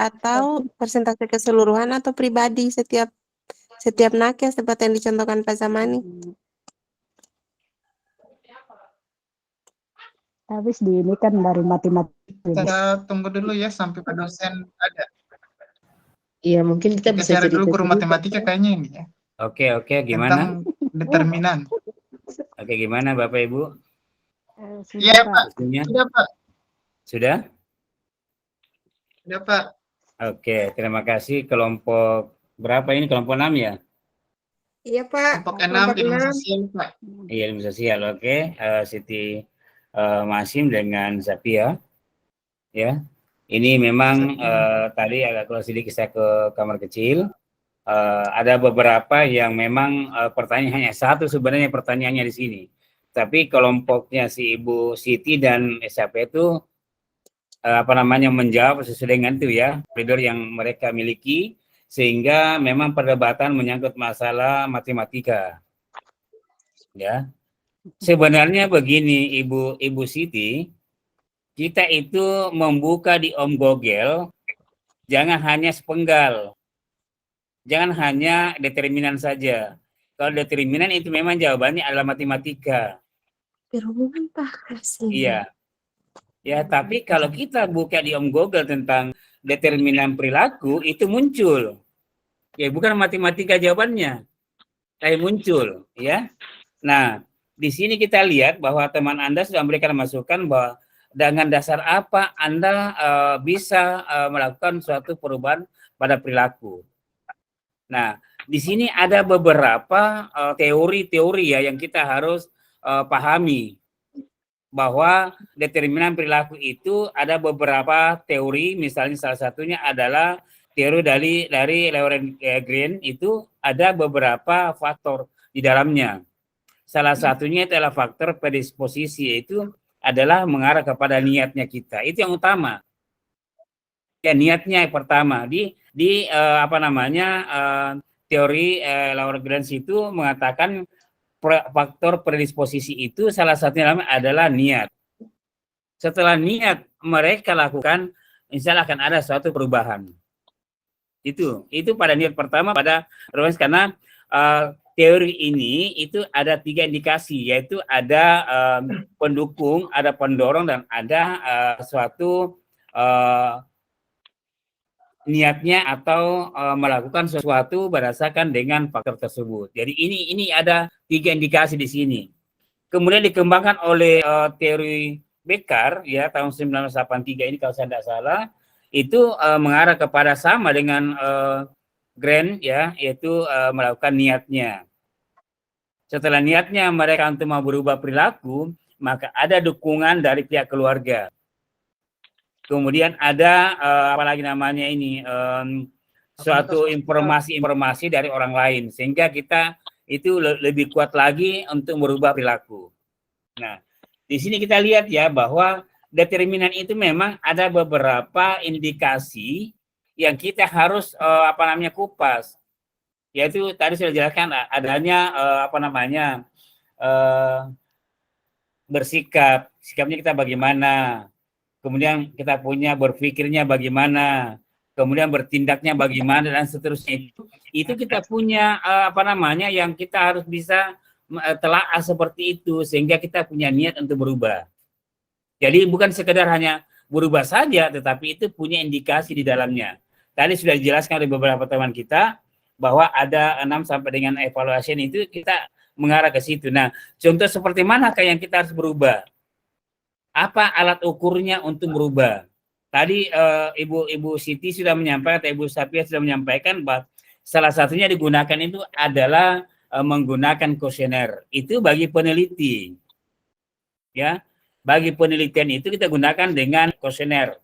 atau persentase keseluruhan atau pribadi setiap nakes seperti yang dicontohkan Pak Samani. Habis di ini kan dari matematika. Kita tunggu dulu ya sampai Pak dosen ada. Iya, mungkin kita bisa Bicara dulu guru cerita-cerita. matematika kayaknya ini ya. Oke, gimana? Tentang determinan. Oke, gimana Bapak Ibu? Iya Pak. Waktunya? Sudah Pak. Sudah? Sudah Pak. Oke, terima kasih. Kelompok berapa ini? Kelompok 6 ya? Iya Pak. Kelompok 6 ilmu sosial Pak. Iya, ilmu sosial. Oke, Siti Masim dengan Zapia. Ya, ini memang tadi agak keluar sedikit saya ke kamar kecil. Ada beberapa yang memang pertanyaan hanya satu sebenarnya pertanyaannya di sini. Tapi kelompoknya si Ibu Siti dan SAP itu menjawab sesuai dengan itu ya, koridor yang mereka miliki, sehingga memang perdebatan menyangkut masalah matematika. Ya. Sebenarnya begini Ibu Siti, kita itu membuka di Om Google jangan hanya sepenggal. Jangan hanya determinan saja. Kalau determinan itu memang jawabannya adalah matematika. Berhubungan Pak. Iya. Ya, tapi kalau kita buka di Om Google tentang determinan perilaku itu muncul. Ya, bukan matematika jawabannya. Tapi muncul, ya. Nah, di sini kita lihat bahwa teman Anda sudah memberikan masukan bahwa dengan dasar apa Anda bisa melakukan suatu perubahan pada perilaku. Nah, di sini ada beberapa teori-teori ya yang kita harus pahami bahwa determinan perilaku itu ada beberapa teori, misalnya salah satunya adalah teori dari Lawrence Green, itu ada beberapa faktor di dalamnya. Salah satunya adalah faktor predisposisi, yaitu adalah mengarah kepada niatnya kita. Itu yang utama. Ya, niatnya yang pertama di teori Lawrence Green itu mengatakan faktor predisposisi itu salah satunya adalah niat. Setelah niat mereka lakukan, insya Allah akan ada suatu perubahan. Itu pada niat pertama pada Lawrence, karena teori ini itu ada 3 indikasi, yaitu ada pendukung, ada pendorong, dan ada suatu niatnya atau melakukan sesuatu berdasarkan dengan faktor tersebut. Jadi ini ada 3 indikasi di sini. Kemudian dikembangkan oleh teori Becker ya tahun 1983 ini kalau saya tidak salah, itu mengarah kepada sama dengan Grant ya, yaitu melakukan niatnya. Setelah niatnya mereka untuk mau berubah perilaku, maka ada dukungan dari pihak keluarga. Kemudian ada suatu informasi dari orang lain, sehingga kita itu lebih kuat lagi untuk merubah perilaku. Nah, di sini kita lihat ya bahwa determinan itu memang ada beberapa indikasi yang kita harus kupas. Yaitu tadi sudah dijelaskan adanya bersikap, sikapnya kita bagaimana, kemudian kita punya berpikirnya bagaimana, kemudian bertindaknya bagaimana dan seterusnya. Itu kita punya yang kita harus bisa telaah seperti itu sehingga kita punya niat untuk berubah. Jadi bukan sekedar hanya berubah saja, tetapi itu punya indikasi di dalamnya. Tadi sudah dijelaskan oleh beberapa teman kita bahwa ada 6 sampai dengan evaluation itu kita mengarah ke situ. Nah, contoh seperti manakah yang kita harus berubah? Apa alat ukurnya untuk berubah? Tadi Ibu Siti sudah menyampaikan, atau Ibu Sapia sudah menyampaikan bahwa salah satunya digunakan itu adalah menggunakan kuesioner. Itu bagi peneliti. Ya, bagi penelitian itu kita gunakan dengan kuesioner.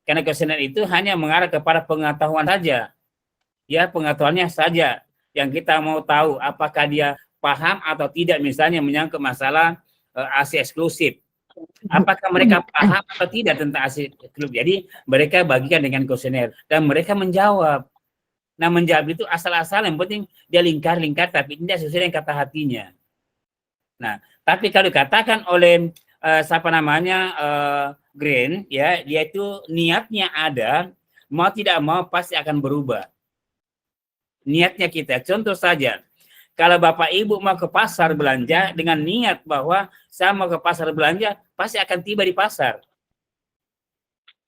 Karena kuesioner itu hanya mengarah kepada pengetahuan saja. Ya, pengetahuannya saja yang kita mau tahu apakah dia paham atau tidak, misalnya menyangkut masalah ASI eksklusif. Apakah mereka paham atau tidak tentang ASI eksklusif? Jadi mereka bagikan dengan kuesioner dan mereka menjawab. Nah, menjawab itu asal-asal, yang penting dia lingkar-lingkar tapi tidak sesuai dengan kata hatinya. Nah, tapi kalau dikatakan oleh Green, ya, dia itu niatnya ada, mau tidak mau pasti akan berubah. Niatnya kita, contoh saja, kalau Bapak Ibu mau ke pasar belanja dengan niat bahwa saya mau ke pasar belanja, pasti akan tiba di pasar.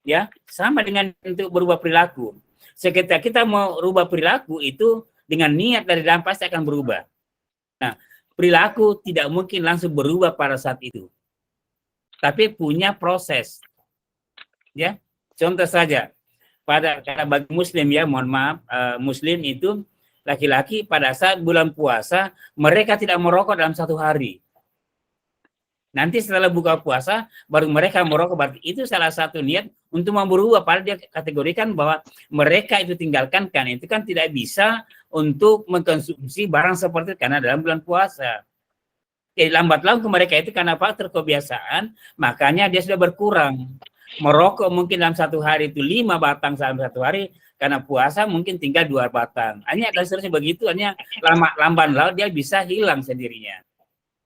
Ya, sama dengan untuk berubah perilaku. Seketika kita mau rubah perilaku itu dengan niat dari dalam pasti akan berubah. Nah, perilaku tidak mungkin langsung berubah pada saat itu. Tapi punya proses. Ya, contoh saja. Bagi Muslim, ya, mohon maaf, Muslim itu laki-laki pada saat bulan puasa mereka tidak merokok dalam 1 hari. Nanti setelah buka puasa baru mereka merokok, berarti itu salah satu niat untuk mau berubah. Padahal dia kategorikan bahwa mereka itu tinggalkan, kan itu kan tidak bisa untuk mengkonsumsi barang seperti itu karena dalam bulan puasa. Jadi lambat laun ke mereka itu karena faktor kebiasaan, makanya dia sudah berkurang. Merokok mungkin dalam 1 hari itu 5 batang dalam 1 hari, karena puasa mungkin tinggal 2 batang. Hanya dan seterusnya begitu, hanya lambat laun dia bisa hilang sendirinya.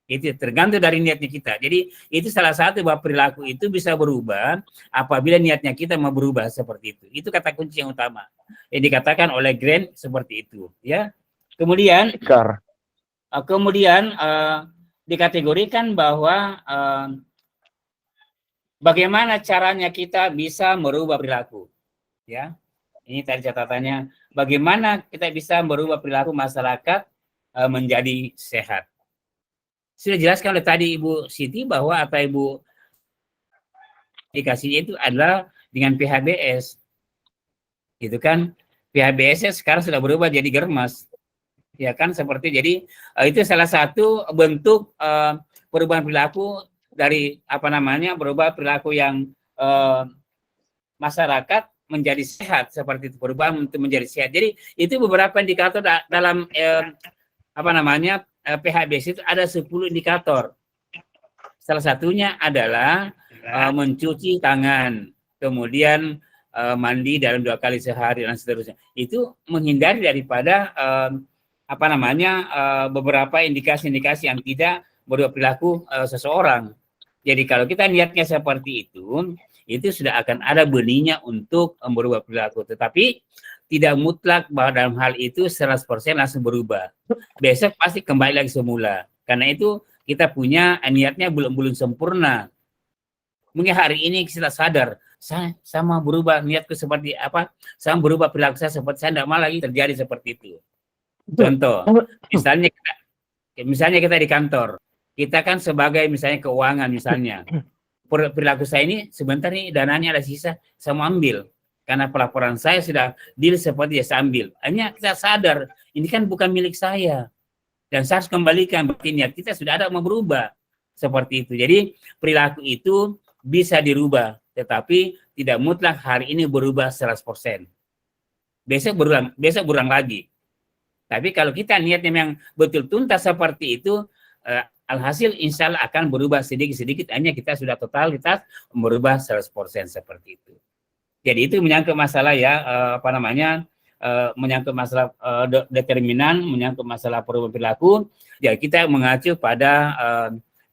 Itu tergantung dari niatnya kita. Jadi itu salah satu bahwa perilaku itu bisa berubah apabila niatnya kita mau berubah seperti itu. Itu kata kunci yang utama yang dikatakan oleh Green seperti itu. Ya. Kemudian dikategorikan bahwa bagaimana caranya kita bisa merubah perilaku. Ya, ini tadi catatannya. Bagaimana kita bisa merubah perilaku masyarakat menjadi sehat. Sudah jelaskan oleh tadi Ibu Siti bahwa apa Ibu indikasinya itu adalah dengan PHBS. Gitu kan? PHBS sekarang sudah berubah jadi germas. Ya kan, seperti jadi itu salah satu bentuk perubahan perilaku dari berubah perilaku yang masyarakat menjadi sehat, seperti itu, perubahan untuk menjadi sehat. Jadi itu beberapa indikator dalam PHBS itu ada 10 indikator. Salah satunya adalah mencuci tangan, kemudian mandi dalam 2 kali sehari dan seterusnya. Itu menghindari daripada beberapa indikasi-indikasi yang tidak berubah perilaku seseorang. Jadi kalau kita niatnya seperti itu sudah akan ada benihnya untuk berubah perilaku. Tetapi tidak mutlak bahwa dalam hal itu 100% langsung berubah. Besok pasti kembali lagi semula. Karena itu kita punya niatnya belum sempurna. Mungkin hari ini kita sadar, saya mau berubah niatku seperti apa, saya berubah perilaku saya seperti, saya tidak mau lagi terjadi seperti itu. Contoh, misalnya kita di kantor, kita kan sebagai misalnya keuangan misalnya, perilaku saya ini sebentar nih dananya ada sisa, saya mau ambil. Karena pelaporan saya sudah deal seperti ya saya ambil. Hanya kita sadar, ini kan bukan milik saya. Dan saya harus kembalikan, berarti niat kita sudah ada mau berubah. Seperti itu. Jadi perilaku itu bisa dirubah, tetapi tidak mutlak hari ini berubah 100%. Besok berulang lagi. Tapi kalau kita niatnya yang betul tuntas seperti itu, alhasil insya Allah akan berubah sedikit-sedikit, hanya kita sudah totalitas merubah 100% seperti itu. Jadi itu menyangkut masalah ya menyangkut masalah determinan, menyangkut masalah perubahan perilaku. Ya kita mengacu pada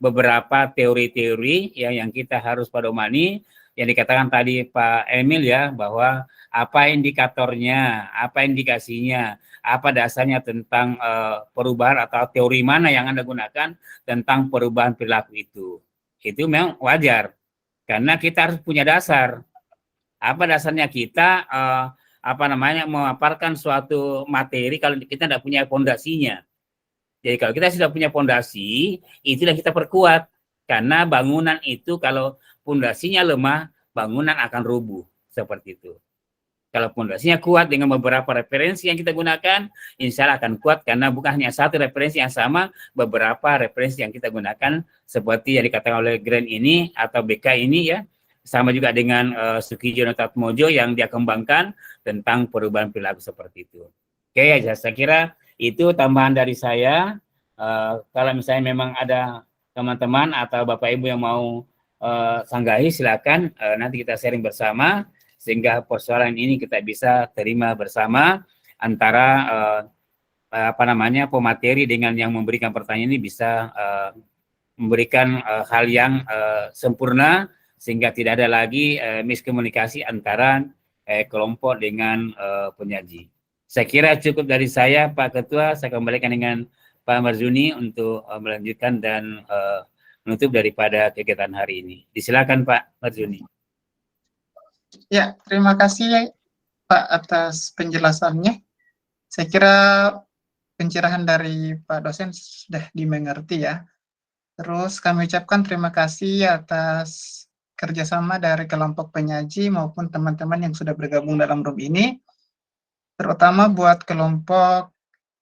beberapa teori-teori ya yang kita harus pedomani, yang dikatakan tadi Pak Emil ya, bahwa apa indikatornya, apa indikasinya, apa dasarnya tentang perubahan atau teori mana yang Anda gunakan tentang perubahan perilaku itu. Itu memang wajar karena kita harus punya dasar. Apa dasarnya kita memaparkan suatu materi kalau kita tidak punya fondasinya. Jadi kalau kita sudah punya fondasi, itulah kita perkuat. Karena bangunan itu kalau fondasinya lemah, bangunan akan rubuh. Seperti itu. Kalau fondasinya kuat dengan beberapa referensi yang kita gunakan, insya Allah akan kuat karena bukan hanya satu referensi yang sama, beberapa referensi yang kita gunakan seperti yang dikatakan oleh Grand ini atau BK ini ya, sama juga dengan Sukijono Tatmojo yang dia kembangkan tentang perubahan perilaku seperti itu. Oke ya, saya kira itu tambahan dari saya. Kalau misalnya memang ada teman-teman atau Bapak Ibu yang mau sanggahi, silakan nanti kita sharing bersama sehingga persoalan ini kita bisa terima bersama antara pemateri dengan yang memberikan pertanyaan ini bisa memberikan hal yang sempurna sehingga tidak ada lagi miskomunikasi antara kelompok dengan penyaji. Saya kira cukup dari saya, Pak Ketua. Saya kembalikan dengan Pak Marzuni untuk melanjutkan dan menutup daripada kegiatan hari ini. Disilakan Pak Marzuni. Ya, terima kasih Pak atas penjelasannya. Saya kira pencerahan dari Pak dosen sudah dimengerti ya. Terus kami ucapkan terima kasih atas kerjasama dari kelompok penyaji maupun teman-teman yang sudah bergabung dalam room ini, terutama buat kelompok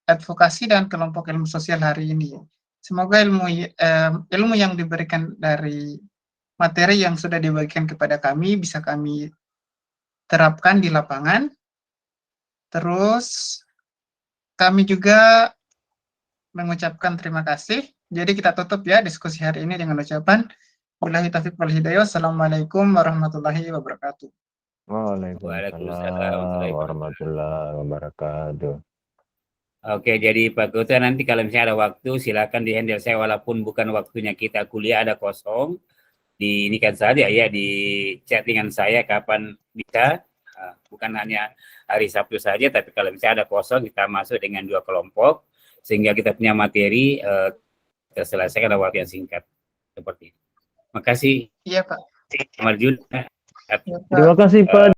advokasi dan kelompok ilmu sosial hari ini. Semoga ilmu yang diberikan dari materi yang sudah dibagikan kepada kami bisa kami terapkan di lapangan. Terus kami juga mengucapkan terima kasih. Jadi kita tutup ya diskusi hari ini dengan ucapan Wabillahi taufiq wal hidayah. Assalamualaikum warahmatullahi wabarakatuh. Waalaikumsalam warahmatullahi wabarakatuh. Oke, jadi Pak Ketua nanti kalau misalnya ada waktu silakan di handle saya walaupun bukan waktunya kita kuliah ada kosong. Ini kan saja ya di chat dengan saya kapan bisa. Bukan hanya hari Sabtu saja, tapi kalau misalnya ada kosong kita masuk dengan 2 kelompok sehingga kita punya materi kita selesaikan dalam waktu yang singkat seperti itu. Makasih. Iya Pak. Marjun. Terima kasih Pak.